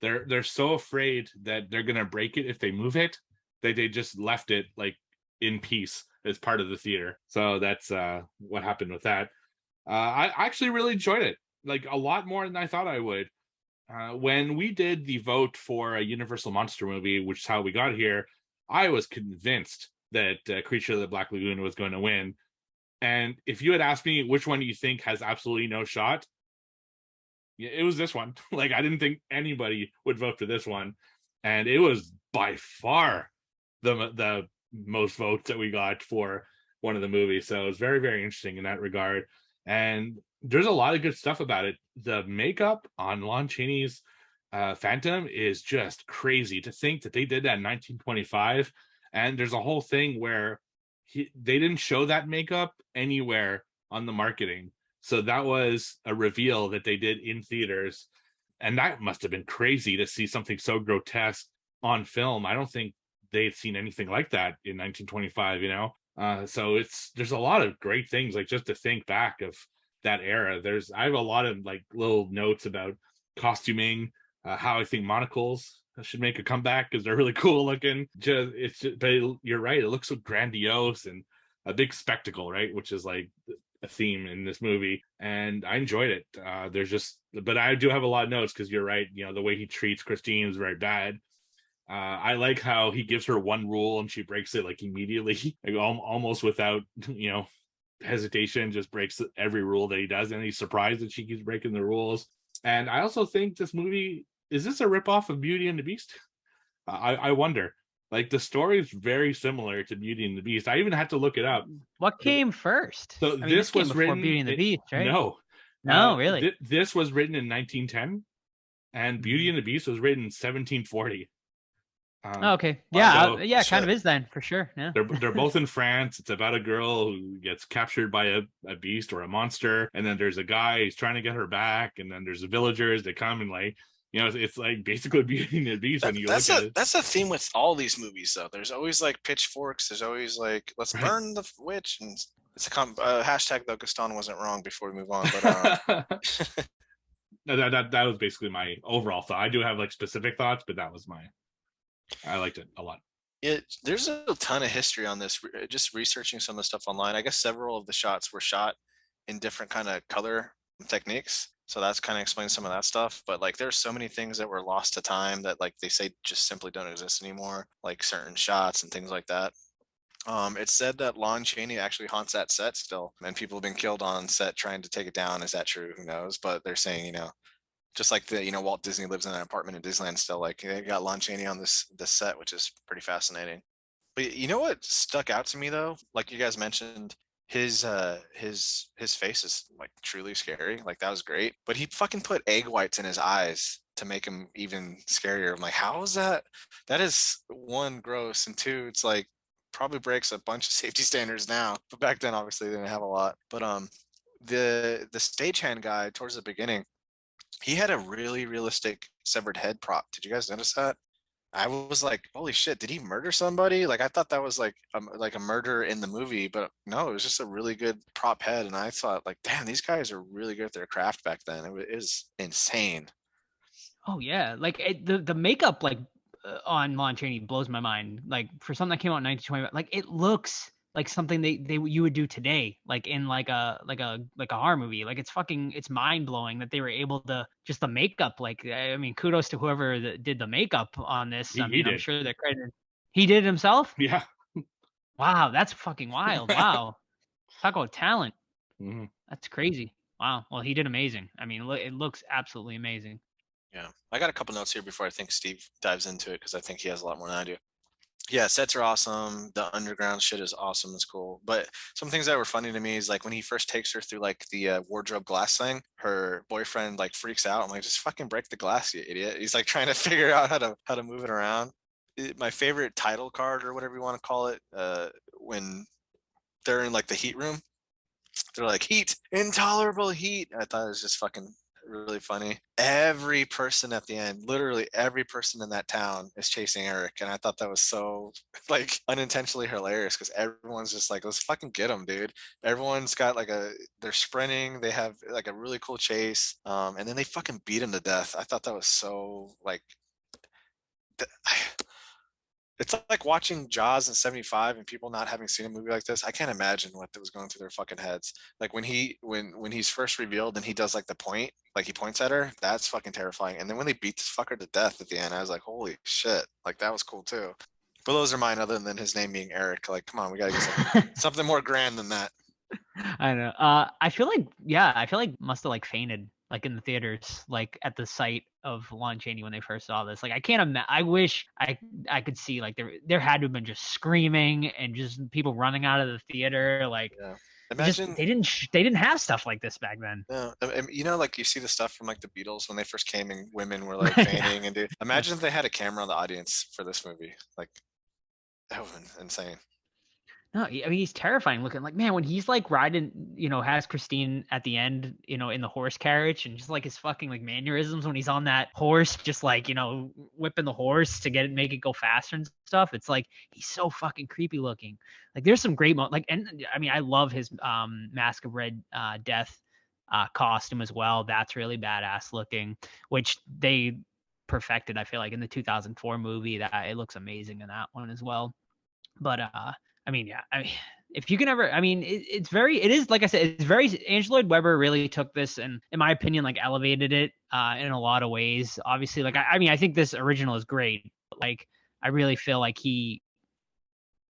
They're so afraid that they're gonna break it if they move it, that they just left it like in peace as part of the theater. So that's what happened with that. I actually really enjoyed it, like a lot more than I thought I would. When we did the vote for a Universal Monster movie, which is how we got here, I was convinced that Creature of the Black Lagoon was going to win. And if you had asked me which one do you think has absolutely no shot, yeah, it was this one. Like, I didn't think anybody would vote for this one, and it was by far the most votes that we got for one of the movies. So it was very, very interesting in that regard. And there's a lot of good stuff about it. The makeup on Lon Chaney's Phantom is just crazy. To think that they did that in 1925, and there's a whole thing where they didn't show that makeup anywhere on the marketing. So that was a reveal that they did in theaters, and that must have been crazy to see something so grotesque on film. I don't think they'd seen anything like that in 1925, you know. So there's a lot of great things, like just to think back of that era. I have a lot of like little notes about costuming, how I think monocles should make a comeback because they're really cool looking. But you're right, it looks so grandiose and a big spectacle, right? Which is like a theme in this movie, and I enjoyed it. But I do have a lot of notes because you're right. You know, the way he treats Christine is very bad. I like how he gives her one rule and she breaks it like immediately, like almost without hesitation, just breaks every rule that he does, and he's surprised that she keeps breaking the rules. And I also think this movie, is this a ripoff of Beauty and the Beast? I wonder. Like, the story is very similar to Beauty and the Beast. I even had to look it up. What came first? So this came was before written. Beauty and the Beast, right? No, really. This was written in 1910, and Beauty and the Beast was written in 1740. Okay. Yeah. So, yeah. Kind of is then, for sure. Yeah. They're both in France. It's about a girl who gets captured by a beast or a monster, and then there's a guy who's trying to get her back, and then there's the villagers that come and like, you know, it's like basically Beauty and the Beast when you look at it. That's a theme with all these movies, though. There's always like pitchforks. There's always like, let's Right. burn the witch, and it's a hashtag though. Gaston wasn't wrong before we move on, but No, that was basically my overall thought. I do have like specific thoughts, but I liked it a lot. there's a ton of history on this. Just researching some of the stuff online, I guess several of the shots were shot in different kind of color techniques, so that's kind of explains some of that stuff. But like, there's so many things that were lost to time that like they say just simply don't exist anymore, like certain shots and things like that. It's said that Lon Chaney actually haunts that set still, and people have been killed on set trying to take it down. Is that true? Who knows? But they're saying, just like Walt Disney lives in an apartment in Disneyland still, like they got Lon Chaney on this set, which is pretty fascinating. But you know what stuck out to me though? Like you guys mentioned, his face is like truly scary. Like that was great. But he fucking put egg whites in his eyes to make him even scarier. I'm like, how is that? That is, one, gross, and two, it's like probably breaks a bunch of safety standards now. But back then obviously they didn't have a lot. But the stagehand guy towards the beginning, he had a really realistic severed head prop. Did you guys notice that? I was like, holy shit, did he murder somebody? Like, I thought that was like a murder in the movie, but no, it was just a really good prop head. And I thought, like, damn, these guys are really good at their craft back then. It was insane. Oh yeah, like the makeup like on Lon Chaney blows my mind. Like for something that came out in 1920, like it looks like something you would do today, like in like a horror movie. Like it's mind blowing that they were able to just the makeup. Like, I mean, kudos to whoever did the makeup on this. I mean, I'm sure they're credited. He did it himself? Yeah. Wow, that's fucking wild. Wow. Talk about talent. Mm-hmm. That's crazy. Wow. Well, he did amazing. I mean, it looks absolutely amazing. Yeah, I got a couple notes here before I think Steve dives into it because I think he has a lot more than I do. Yeah, sets are awesome. The underground shit is awesome. It's cool. But some things that were funny to me is like when he first takes her through like the wardrobe glass thing, her boyfriend like freaks out. I'm like, just fucking break the glass, you idiot. He's like trying to figure out how to move it around. My favorite title card or whatever you want to call it, when they're in like the heat room, they're like heat, intolerable heat. I thought it was just fucking really funny. Every person at the end, literally every person in that town is chasing Eric, and I thought that was so like unintentionally hilarious because everyone's just like, let's fucking get him, dude. Everyone's got like they're sprinting, they have like a really cool chase, and then they fucking beat him to death. I thought that was so like it's like watching Jaws in '75 and people not having seen a movie like this. I can't imagine what was going through their fucking heads. Like when he's first revealed and he does like the point, like he points at her, that's fucking terrifying. And then when they beat this fucker to death at the end, I was like, holy shit, like that was cool too. But those are mine other than his name being Eric. Like, come on, we gotta get something more grand than that. I know. I feel like must have like fainted like in the theaters, like at the sight of Lon Chaney when they first saw this. Like I can't imagine. I wish I could see like there had to have been just screaming and just people running out of the theater. Like yeah. Imagine just, they didn't have stuff like this back then. No, you know, like you see the stuff from like the Beatles when they first came and women were like fainting and dude. Imagine if they had a camera on the audience for this movie. Like that would have been insane. No, I mean he's terrifying looking. Like man, when he's like riding, has Christine at the end, in the horse carriage, and just like his fucking like mannerisms when he's on that horse, just like whipping the horse to make it go faster and stuff. It's like he's so fucking creepy looking. Like there's some great and I mean I love his Mask of Red Death costume as well. That's really badass looking, which they perfected. I feel like in the 2004 movie that it looks amazing in that one as well. But I mean, yeah. I mean, if you can ever, I mean, it is like I said, it's very. Andrew Lloyd Webber really took this and, in my opinion, like elevated it in a lot of ways. Obviously, like I mean, I think this original is great. But, like, I really feel like he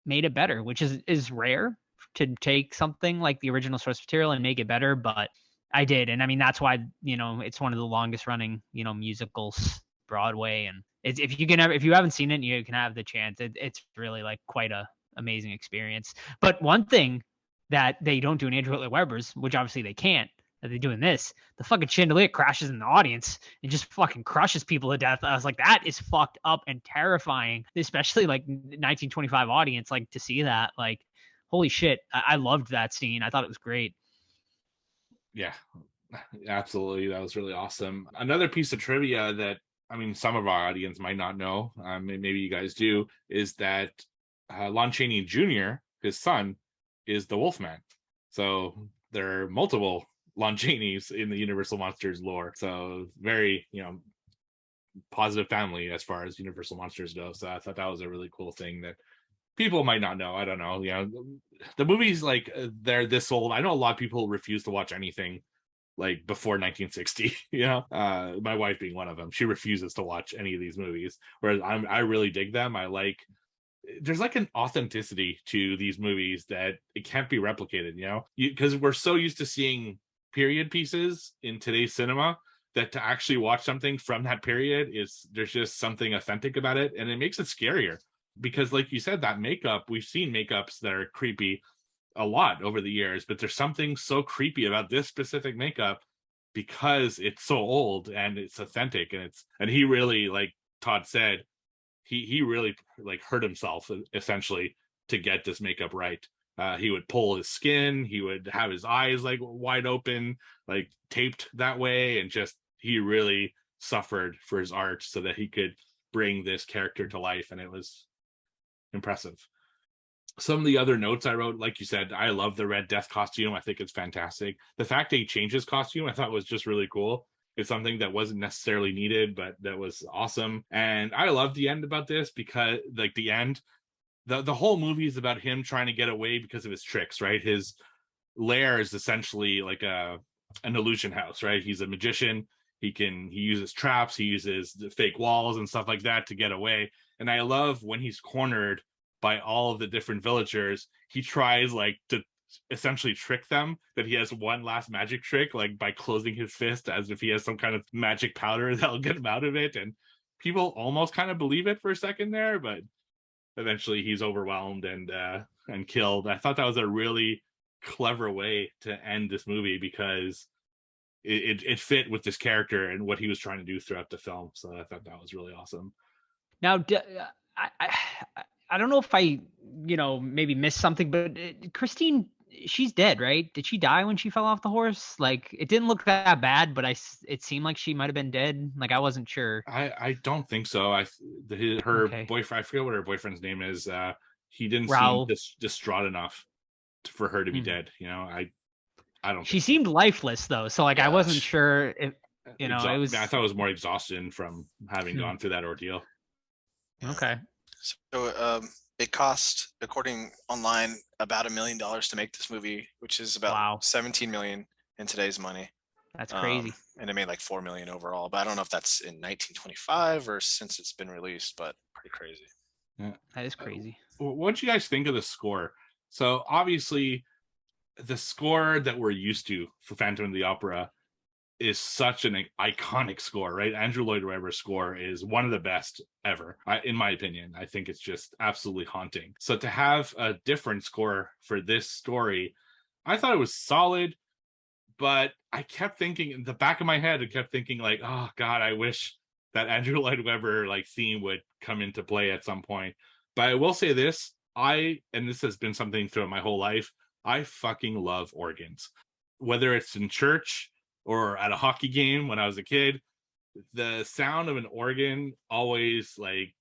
made it better, which is rare to take something like the original source material and make it better. But I did, and I mean, that's why it's one of the longest running musicals Broadway, and if you haven't seen it, and you can have the chance. It's really like quite a amazing experience. But one thing that they don't do in Andrew Lloyd Webber's, which obviously they can't, that they do in this, the fucking chandelier crashes in the audience and just fucking crushes people to death. I was like, that is fucked up and terrifying, especially like 1925 audience, like to see that, like, holy shit. I loved that scene. I thought it was great. Yeah, absolutely. That was really awesome. Another piece of trivia that, I mean, some of our audience might not know, maybe you guys do, is that Lon Chaney Jr., his son, is the Wolfman. So there are multiple Lon Chaneys in the Universal Monsters lore. So very, positive family as far as Universal Monsters go. So I thought that was a really cool thing that people might not know. I don't know. The movies, like, they're this old. I know a lot of people refuse to watch anything like before 1960. My wife being one of them. She refuses to watch any of these movies, whereas I really dig them. There's like an authenticity to these movies that it can't be replicated, because we're so used to seeing period pieces in today's cinema that to actually watch something from that period there's just something authentic about it, and it makes it scarier because, like you said, that makeup, we've seen makeups that are creepy a lot over the years, but there's something so creepy about this specific makeup because it's so old and it's authentic, and he really, like Todd said, he really like hurt himself essentially to get this makeup right. He would pull his skin, he would have his eyes like wide open, like taped that way, and just he really suffered for his art so that he could bring this character to life, and it was impressive. Some of the other notes I wrote, like you said, I love the Red Death costume. I think it's fantastic. The fact that he changed his costume, I thought was just really cool. It's something that wasn't necessarily needed, but that was awesome. And I love the end about this because, like, the end, the whole movie is about him trying to get away because of his tricks, right? His lair is essentially like an illusion house, right? He's a magician. He uses traps, he uses the fake walls and stuff like that to get away. And I love when he's cornered by all of the different villagers, he tries like to essentially trick them that he has one last magic trick, like by closing his fist as if he has some kind of magic powder that'll get him out of it. And people almost kind of believe it for a second there, but eventually he's overwhelmed and killed. I thought that was a really clever way to end this movie because it fit with this character and what he was trying to do throughout the film. So I thought that was really awesome. Now, I don't know if I, maybe missed something, but Christine, she's dead, right? Did she die when she fell off the horse? Like, it didn't look that bad, but it seemed like she might have been dead. Like, I wasn't sure. I don't think so. Her Okay. boyfriend, I forget what her boyfriend's name is. He didn't Raul. seem distraught enough for her to be Mhm. dead. I don't. She think seemed lifeless though, so like I wasn't Gosh. sure if so. it was I thought it was more exhaustion from having Hmm. gone through that ordeal. okay. So it cost, according online, about $1 million to make this movie, which is about Wow. 17 million in today's money. That's crazy. And it made like 4 million overall. But I don't know if that's in 1925 or since it's been released, but pretty crazy. That is crazy. What do you guys think of the score? So obviously, the score that we're used to for Phantom of the Opera is such an iconic score, right? Andrew Lloyd Webber's score is one of the best ever, in my opinion. I think it's just absolutely haunting. So to have a different score for this story, I thought it was solid, but I kept thinking in the back of my head, I kept thinking like, oh God, I wish that Andrew Lloyd Webber like theme would come into play at some point. But I will say this, and this has been something throughout my whole life, I fucking love organs. Whether it's in church or at a hockey game when I was a kid, the sound of an organ always like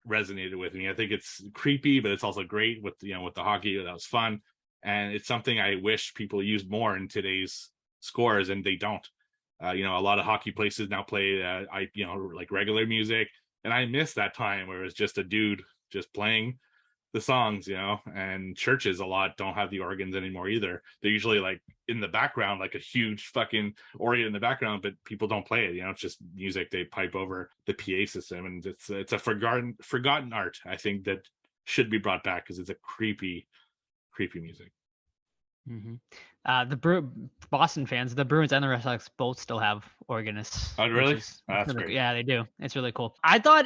resonated with me. I think it's creepy, but it's also great with the hockey. That was fun. And it's something I wish people used more in today's scores, and they don't. A lot of hockey places now play like regular music, and I miss that time where it was just a dude just playing the songs, and churches a lot don't have the organs anymore either. They're usually like in the background, like a huge fucking organ in the background, but people don't play it. It's just music they pipe over the PA system, and it's a forgotten art. I think that should be brought back because it's a creepy music. Mm-hmm. The Boston fans, the Bruins and the Red Sox both still have organists. Oh, really? which is That's really- great. Yeah, they do. It's really cool. I thought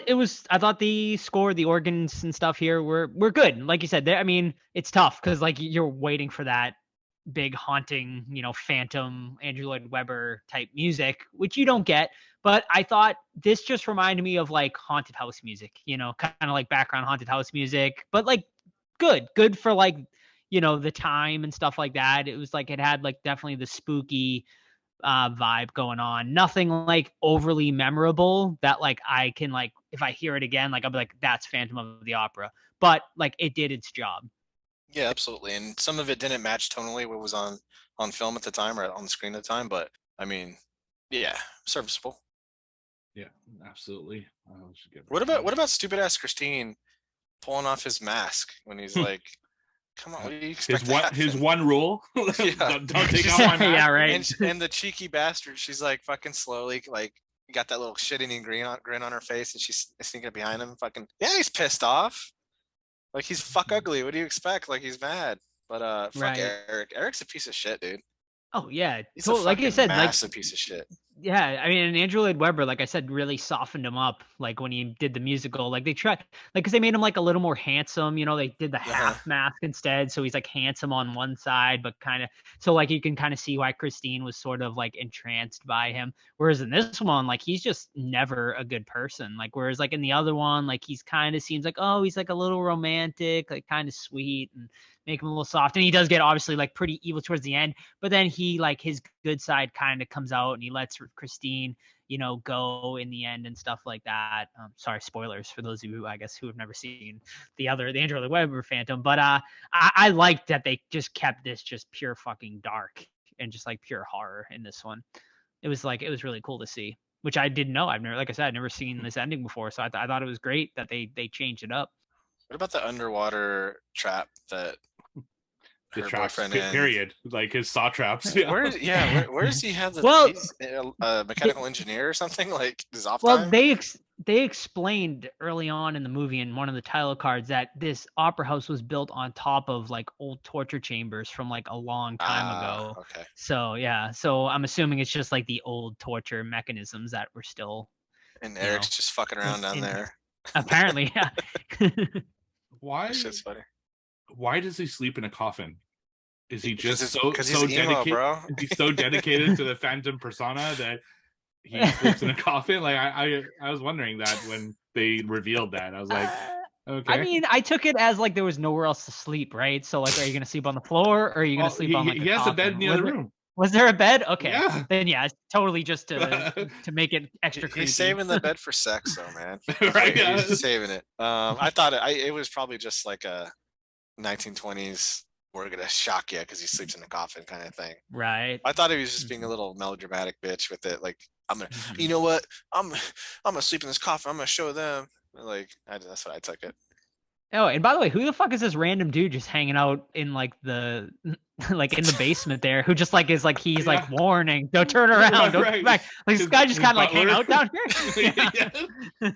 the score, the organs and stuff here were good. Like you said, I mean, it's tough because like you're waiting for that big haunting, phantom Andrew Lloyd Webber type music, which you don't get. But I thought this just reminded me of like haunted house music, kind of like background haunted house music, but like good for like, the time and stuff like that. It was like it had like definitely the spooky vibe going on. Nothing like overly memorable that like I can like if I hear it again, like I'll be like, that's Phantom of the Opera. But like it did its job. Yeah, absolutely. And some of it didn't match tonally what was on film at the time or on the screen at the time, but I mean, yeah, serviceable. Yeah, absolutely. What about stupid ass Christine pulling off his mask when he's like, come on, what do you expect? His one rule? Yeah. don't take off my mask. Yeah, right. And the cheeky bastard, she's like fucking slowly like got that little shit-eating grin on her face, and she's sneaking behind him. Fucking yeah, he's pissed off. Like he's fuck ugly. What do you expect? Like he's mad. But fuck Right. Eric. Eric's a piece of shit, dude. Oh yeah, He's totally. a Like you fucking said, like massive piece of shit. yeah, I mean, and Andrew Lloyd Webber, like I said, really softened him up. Like when he did the musical, like they tried, like because they made him like a little more handsome. They did the half mask instead, so he's like handsome on one side, but kind of so like you can kind of see why Christine was sort of like entranced by him. Whereas in this one, like he's just never a good person. Like whereas like in the other one, like he's kind of seems like he's like a little romantic, like kind of sweet and make him a little soft. And he does get obviously like pretty evil towards the end, but then he like his good side kind of comes out and he lets Christine, go in the end and stuff like that. Sorry, spoilers for those of you, I guess, who have never seen the Andrew Lloyd Webber Phantom. But I liked that they just kept this just pure fucking dark and just like pure horror in this one. It was really cool to see, which I didn't know. I've never seen this ending before. So I thought it was great that they changed it up. What about the underwater trap that The her traps, boyfriend in? period. Like his saw traps. Where does he have the Well- he's a mechanical engineer or something? Like he's off Well, time? they explained early on in the movie in one of the title cards that this opera house was built on top of like old torture chambers from like a long time ago. Okay. So yeah, so I'm assuming it's just like the old torture mechanisms that were still. And You Eric's know, just fucking around down in- there. Apparently, yeah. Why? That shit's funny. Why does he sleep in a coffin? Is he Because just it's- so he's emo, dedicated? bro. Is he so dedicated to the Phantom persona that he sleeps in a coffin? Like I was wondering that when they revealed that. I was like, okay. I mean, I took it as like there was nowhere else to sleep, right? So like, are you gonna sleep on the floor or are you gonna Well, sleep on like he a has a bed in coffin? the other room. Was there a bed? Okay. Yeah. Then yeah, it's totally just to make it extra creepy. He's saving the bed for sex, though, man. Right, yeah. He's saving it. I thought it was probably just like a 1920s. We're gonna shock you because he sleeps in a coffin kind of thing. Right. I thought he was just being a little melodramatic bitch with it. Like, I'm gonna, Mhm. you know what? I'm gonna sleep in this coffin. I'm gonna show them. Like, that's what I took it. Oh, and by the way, who the fuck is this random dude just hanging out in like the like in the basement there? Who just like is like he's like warning, don't turn around, Right, don't right. come back. Like this His- guy just his kind of like hang butler. out down here. Yeah.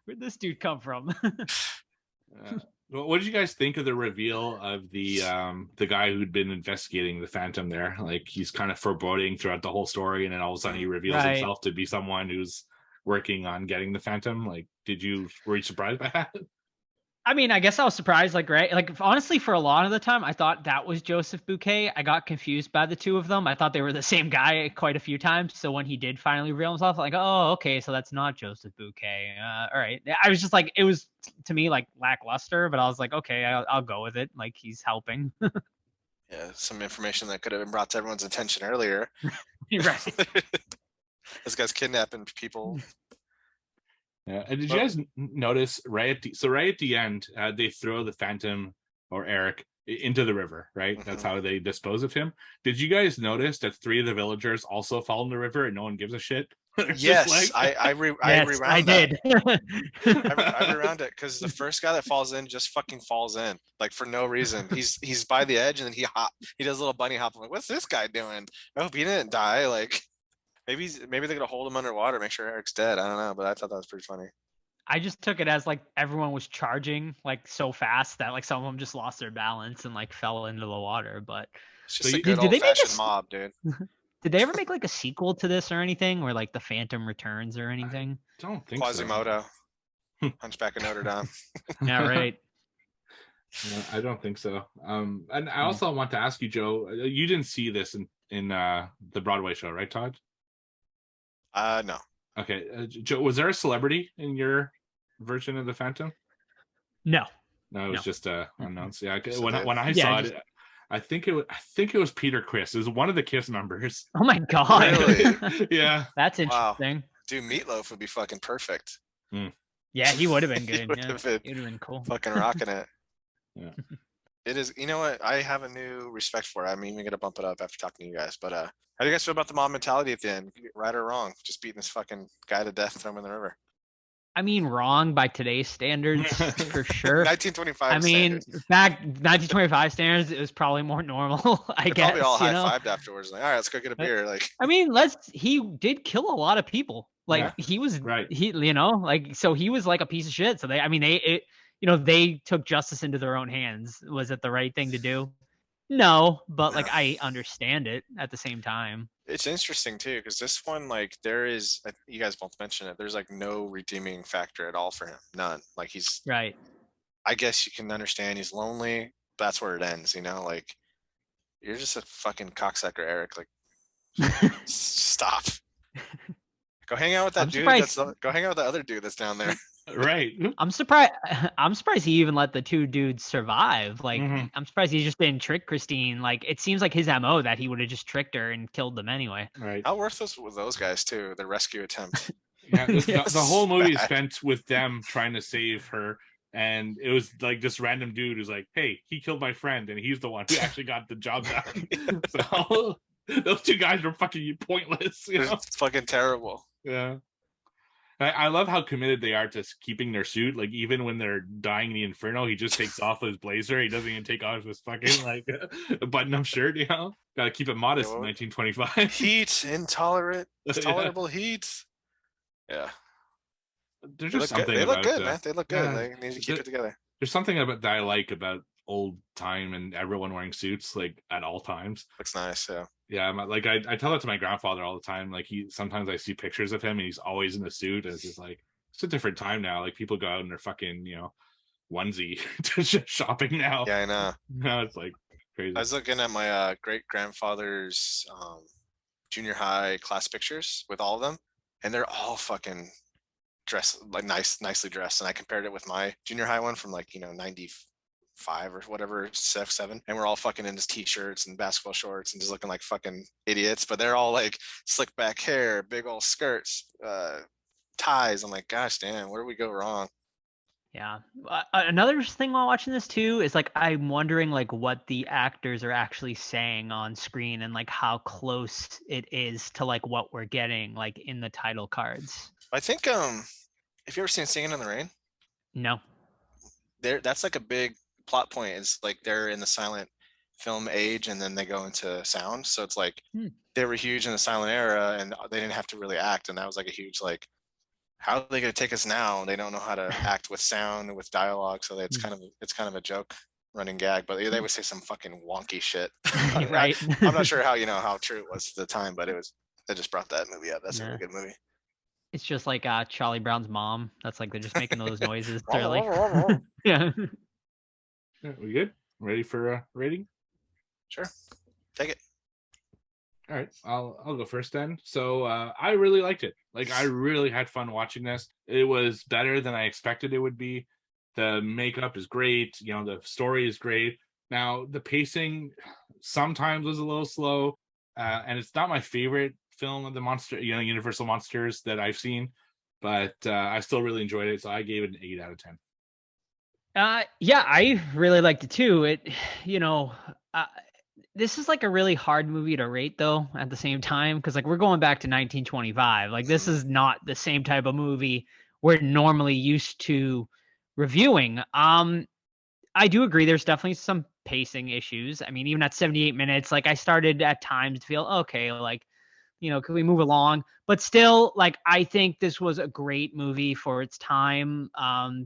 Where'd this dude come from? What did you guys think of the reveal of the guy who'd been investigating the Phantom there? Like he's kind of foreboding throughout the whole story, and then all of a sudden he reveals Right. himself to be someone who's working on getting the Phantom. Like, were you surprised by that? I mean, I guess I was surprised, like, right? Like, honestly, for a lot of the time, I thought that was Joseph Bouquet. I got confused by the two of them. I thought they were the same guy quite a few times. So when he did finally reveal himself, like, oh, okay, so that's not Joseph Bouquet. All right. I was just like, it was to me like lackluster, but I was like, okay, I'll go with it. Like, he's helping. Yeah, some information that could have been brought to everyone's attention earlier. Right. This guy's kidnapping people. Yeah. And did you guys notice right at the end, they throw the Phantom or Eric into the river, right? That's how they dispose of him. Did you guys notice that 3 of the villagers also fall in the river and no one gives a shit? It's just Yes, like- I rewound did. I rewound it because the first guy that falls in just fucking falls in, like for no reason. He's by the edge and then he does a little bunny hop. I'm like, what's this guy doing? I hope he didn't die. Like maybe they're gonna hold him underwater, make sure Eric's dead. I don't know, but I thought that was pretty funny. I just took it as like everyone was charging like so fast that like some of them just lost their balance and like fell into the water. But It's just So a you- good Did old they make fashioned this- mob, dude. did they ever make like a sequel to this or anything, or like the Phantom Returns or anything? don't think Quasimodo, Hunchback of Notre Dame. Yeah, right. No, I don't think so. And I also want to ask you, Joe, you didn't see this in the Broadway show, right, Todd? No. Okay, Joe, was there a celebrity in your version of the Phantom? No. No, it was No. just unknowns. Yeah, Just when a- when I Yeah, saw just- it, I think it was Peter Criss. It was one of the Kiss members. Oh my god. Really? Yeah. That's Wow. interesting. Dude, Meatloaf would be fucking perfect. Yeah, he would have been He good. would Yeah. have been He would have been cool. fucking rocking it. Yeah. It is. You know what? I have a new respect for it. I'm even gonna bump it up after talking to you guys. But how do you guys feel about the mob mentality at the end? Right or wrong? Just beating this fucking guy to death, throw him in the river. I mean, wrong by today's standards for sure. 1925. I mean, standards. back 1925 standards, it was probably more normal. I They're guess. probably all you high know? fived afterwards. Like, all right, let's go get a beer. Like, I mean, he did kill a lot of people. Like Yeah. he was Right. so he was like a piece of shit. So they took justice into their own hands. Was it the right thing to do? No, but like I understand it at the same time. it's interesting too, because this one, like, you guys both mentioned it. There's like no redeeming factor at all for him. None. Like Right. I guess you can understand he's lonely. That's where it ends. You know, like you're just a fucking cocksucker, Eric. Like, stop. Go hang out with that I'm dude. surprised- Go hang out with the other dude that's down there. Right. I'm surprised. I'm surprised he even let the two dudes survive. Like, Mhm. I'm surprised he just didn't trick Christine. Like, it seems like his MO that he would have just tricked her and killed them anyway. Right. How worthless were those guys too? The rescue attempt. Yeah, the whole movie is Bad. spent with them trying to save her, and it was like this random dude who's like, "Hey, he killed my friend, and he's the one who actually got the job done." So those two guys were fucking pointless. You know? It's fucking terrible. Yeah. I love how committed they are to keeping their suit. Like even when they're dying in the inferno, he just takes off his blazer. He doesn't even take off his fucking like button-up shirt. You know, gotta keep it modest Yeah, in well, 1925. Heat, intolerant, tolerable heat. Yeah. There's They just look good. something They look about good, man. They look good. yeah, They need to keep it together. there's something about that I like about old time and everyone wearing suits like at all times. Looks nice. Yeah. Yeah, like I tell that to my grandfather all the time. Like sometimes I see pictures of him and he's always in the suit. And it's just like it's a different time now. Like people go out in their fucking onesie to just shopping now. Yeah, I know. No, it's like crazy. I was looking at my great grandfather's junior high class pictures with all of them, and they're all fucking dressed like nicely dressed. And I compared it with my junior high one from like 95 or whatever, 7, and we're all fucking in his t-shirts and basketball shorts and just looking like fucking idiots. But they're all like slick back hair, big old skirts, ties. I'm like, gosh damn, where do we go wrong? Yeah. Another thing while watching this too is like I'm wondering like what the actors are actually saying on screen and like how close it is to like what we're getting like in the title cards. I think if you ever seen Singing in the Rain, No. that's like a big plot point. It's like they're in the silent film age and then they go into sound. So it's like they were huge in the silent era and they didn't have to really act. And that was like a huge like, how are they going to take us now? They don't know how to act with sound and with dialogue. So it's kind of a joke running gag, but they would say some fucking wonky shit. Right. I'm not sure how true it was at the time, but they just brought that movie up. That's a really good movie. It's just like Charlie Brown's mom. That's like they're just making those noises. They're like, yeah. We good? Ready for a rating? Sure. Take it. All right, I'll go first then. So I really liked it. Like I really had fun watching this. It was better than I expected it would be. The makeup is great. The story is great. Now the pacing sometimes was a little slow, and it's not my favorite film of the Universal monsters that I've seen, but I still really enjoyed it. So I gave it an 8 out of 10. Yeah, I really liked it too. This is like a really hard movie to rate though at the same time because like we're going back to 1925. Like this is not the same type of movie we're normally used to reviewing. I do agree there's definitely some pacing issues. I mean, even at 78 minutes, like I started at times to feel okay, like can we move along? But still, like I think this was a great movie for its time.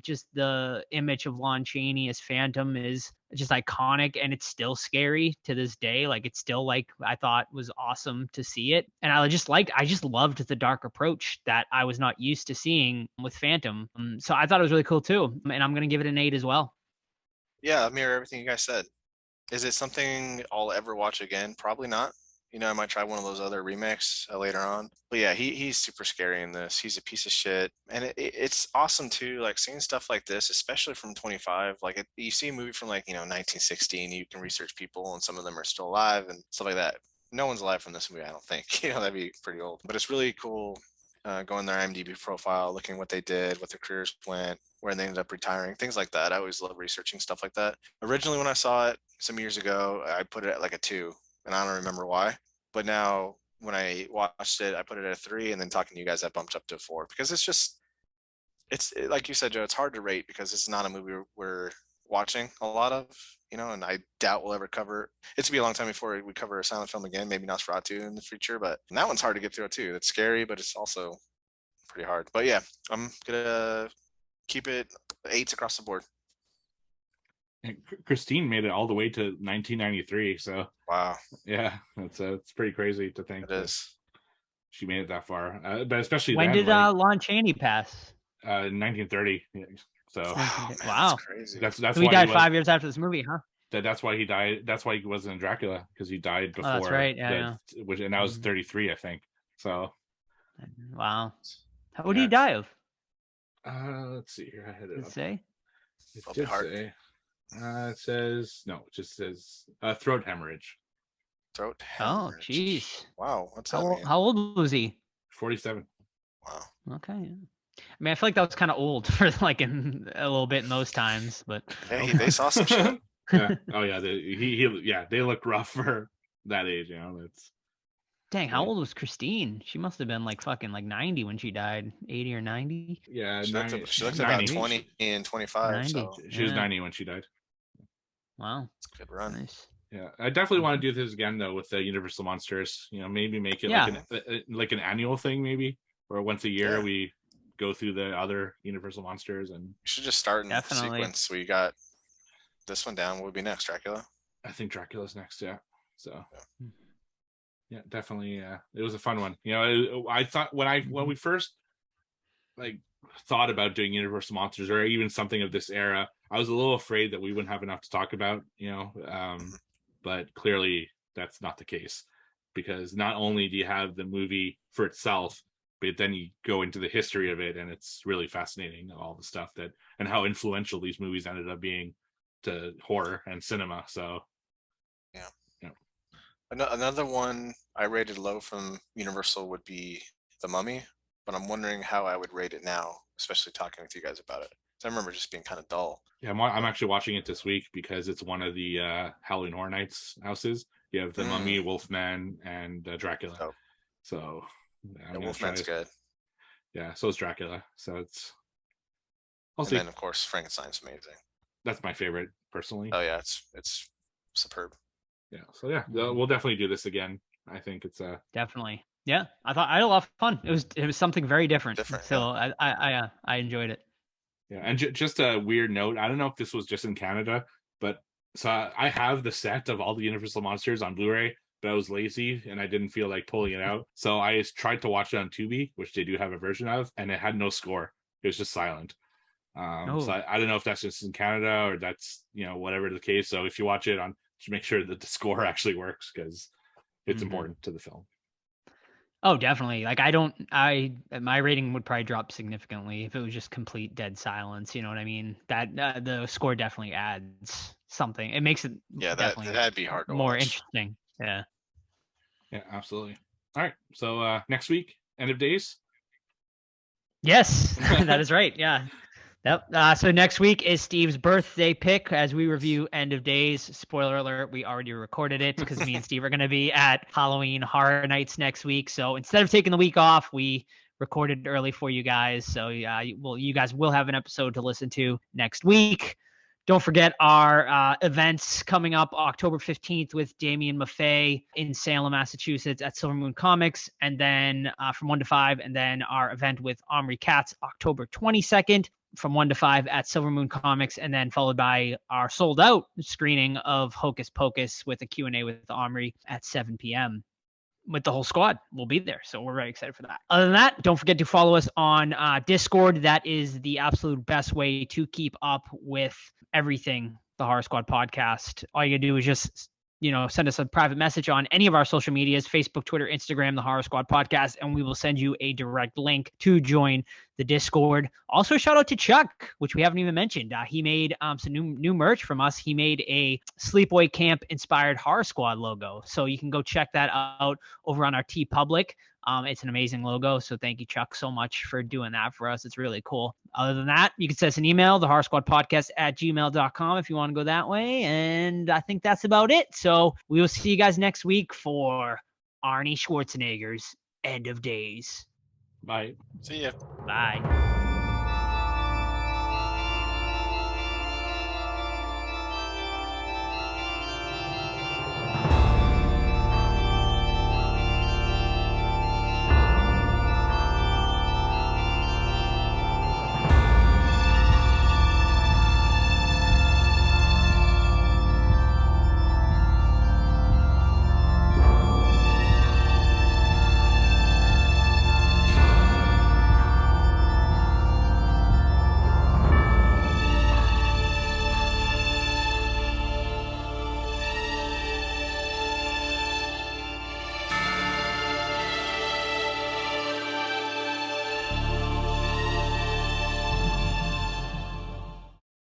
Just the image of Lon Chaney as Phantom is just iconic, and it's still scary to this day. Like it's still like I thought was awesome to see it, and I just loved the dark approach that I was not used to seeing with Phantom. So I thought it was really cool too, and I'm gonna give it an 8 as well. Yeah, I mirror everything you guys said. Is it something I'll ever watch again? Probably not. I might try one of those other remakes later on. But yeah, he's super scary in this. He's a piece of shit. And it's awesome too, like seeing stuff like this, especially from 25. Like you see a movie from like, 1916, you can research people and some of them are still alive and stuff like that. No one's alive from this movie, I don't think. That'd be pretty old. But it's really cool going their IMDb profile, looking what they did, what their careers went, where they ended up retiring, things like that. I always love researching stuff like that. Originally, when I saw it some years ago, I put it at like a 2. And I don't remember why, but now when I watched it, I put it at a 3, and then talking to you guys, I bumped up to a 4 because it's like you said, Joe, it's hard to rate because it's not a movie we're watching a lot of, and I doubt we'll ever cover. It's gonna be a long time before we cover a silent film again, maybe Nosferatu in the future, but that one's hard to get through too. It's scary, but it's also pretty hard. But yeah, I'm gonna keep it 8s across the board. And Christine made it all the way to 1993. So wow, yeah, it's pretty crazy to think it is. She made it that far. But especially when did Lon Chaney pass? 1930. So wow, that's crazy. That's so he died 5 years after this movie, huh? That's why he died. That's why he wasn't in Dracula because he died before. Oh, that's right. Yeah, and that was 33, I think. So wow. What did he die of? Let's see here. I had it up. Say? It did say. It says no. It just says throat hemorrhage. Throat hemorrhage. Oh, jeez. Wow. What's that mean? How old was he? 47. Wow. Okay. I mean, I feel like that was kind of old for like in a little bit in those times, but hey, they saw some shit. Yeah. Oh yeah. They look rough for that age. That's. Dang, how old was Christine? She must have been like fucking like 90 when she died. 80 or 90? Yeah, she looked about 20 and 25. 90. So she was 90 when she died. Wow. That's a good run. Nice. Yeah, I definitely want to do this again though with the Universal monsters. Maybe make it like an annual thing, maybe or once a year Yeah. we go through the other Universal monsters. And We should just start in Definitely. sequence. We got this one down. What would be next? Dracula? I think Dracula's next. Yeah. So yeah, definitely. It was a fun one. You know, I thought when we first like thought about doing Universal monsters or even something of this era, I was a little afraid that we wouldn't have enough to talk about, you know, but clearly that's not the case, because not only do you have the movie for itself, but then you go into the history of it, and it's really fascinating, all the stuff that and how influential these movies ended up being to horror and cinema. So Another one I rated low from Universal would be The Mummy, but I'm wondering how I would rate it now, especially talking with you guys about it. So I remember just being kind of dull. yeah, I'm actually watching it this week because it's one of the Halloween Horror Nights houses. You have the Mummy, Wolfman, and Dracula. Oh. So Yeah, Wolfman's good. Yeah, so is Dracula. So it's I'll And see. then of course Frankenstein's amazing. That's my favorite personally. Oh yeah, it's superb. Yeah. So yeah, we'll definitely do this again. I think it's Definitely. Yeah, I had a lot of fun. It was something very different. Different, So I enjoyed it. yeah. And just a weird note. I don't know if this was just in Canada, but so I have the set of all the Universal monsters on Blu-ray, but I was lazy and I didn't feel like pulling it out. So I tried to watch it on Tubi, which they do have a version of, and it had no score. It was just silent. So I don't know if that's just in Canada or that's, you know, whatever the case. So if you watch it on, just make sure that the score actually works, because it's important to the film. Oh, definitely. Like my rating would probably drop significantly if it was just complete dead silence. You know what I mean? That the score definitely adds something. It makes it definitely that'd be hard to more watch. interesting. Yeah. Yeah, absolutely. All right. So next week, End of Days. Yes, that is right. Yeah. Yep. So next week is Steve's birthday pick as we review End of Days. Spoiler alert, we already recorded it because me and Steve are going to be at Halloween Horror Nights next week. So instead of taking the week off, we recorded early for you guys. So you guys will have an episode to listen to next week. Don't forget our events coming up October 15th with Damien Maffei in Salem, Massachusetts at Silver Moon Comics, and then from 1 to 5, and then our event with Omri Katz October 22nd from 1 to 5 at Silver Moon Comics, and then followed by our sold out screening of Hocus Pocus with a Q&A with Omri at 7 p.m. with the whole squad. We'll be there. So we're very excited for that. Other than that, don't forget to follow us on Discord. That is the absolute best way to keep up with everything the Horror Squad podcast. All you gotta do is just, send us a private message on any of our social medias, Facebook, Twitter, Instagram, the Horror Squad podcast, and we will send you a direct link to join the Discord. Also, shout out to Chuck, which we haven't even mentioned. He made some new merch from us. He made a Sleepaway Camp inspired Horror Squad logo. So you can go check that out over on our TeePublic. It's an amazing logo. So thank you, Chuck, so much for doing that for us. It's really cool. Other than that, you can send us an email, thehorrorsquadpodcast@gmail.com if you want to go that way. And I think that's about it. So we will see you guys next week for Arnie Schwarzenegger's End of Days. Bye. See ya. Bye.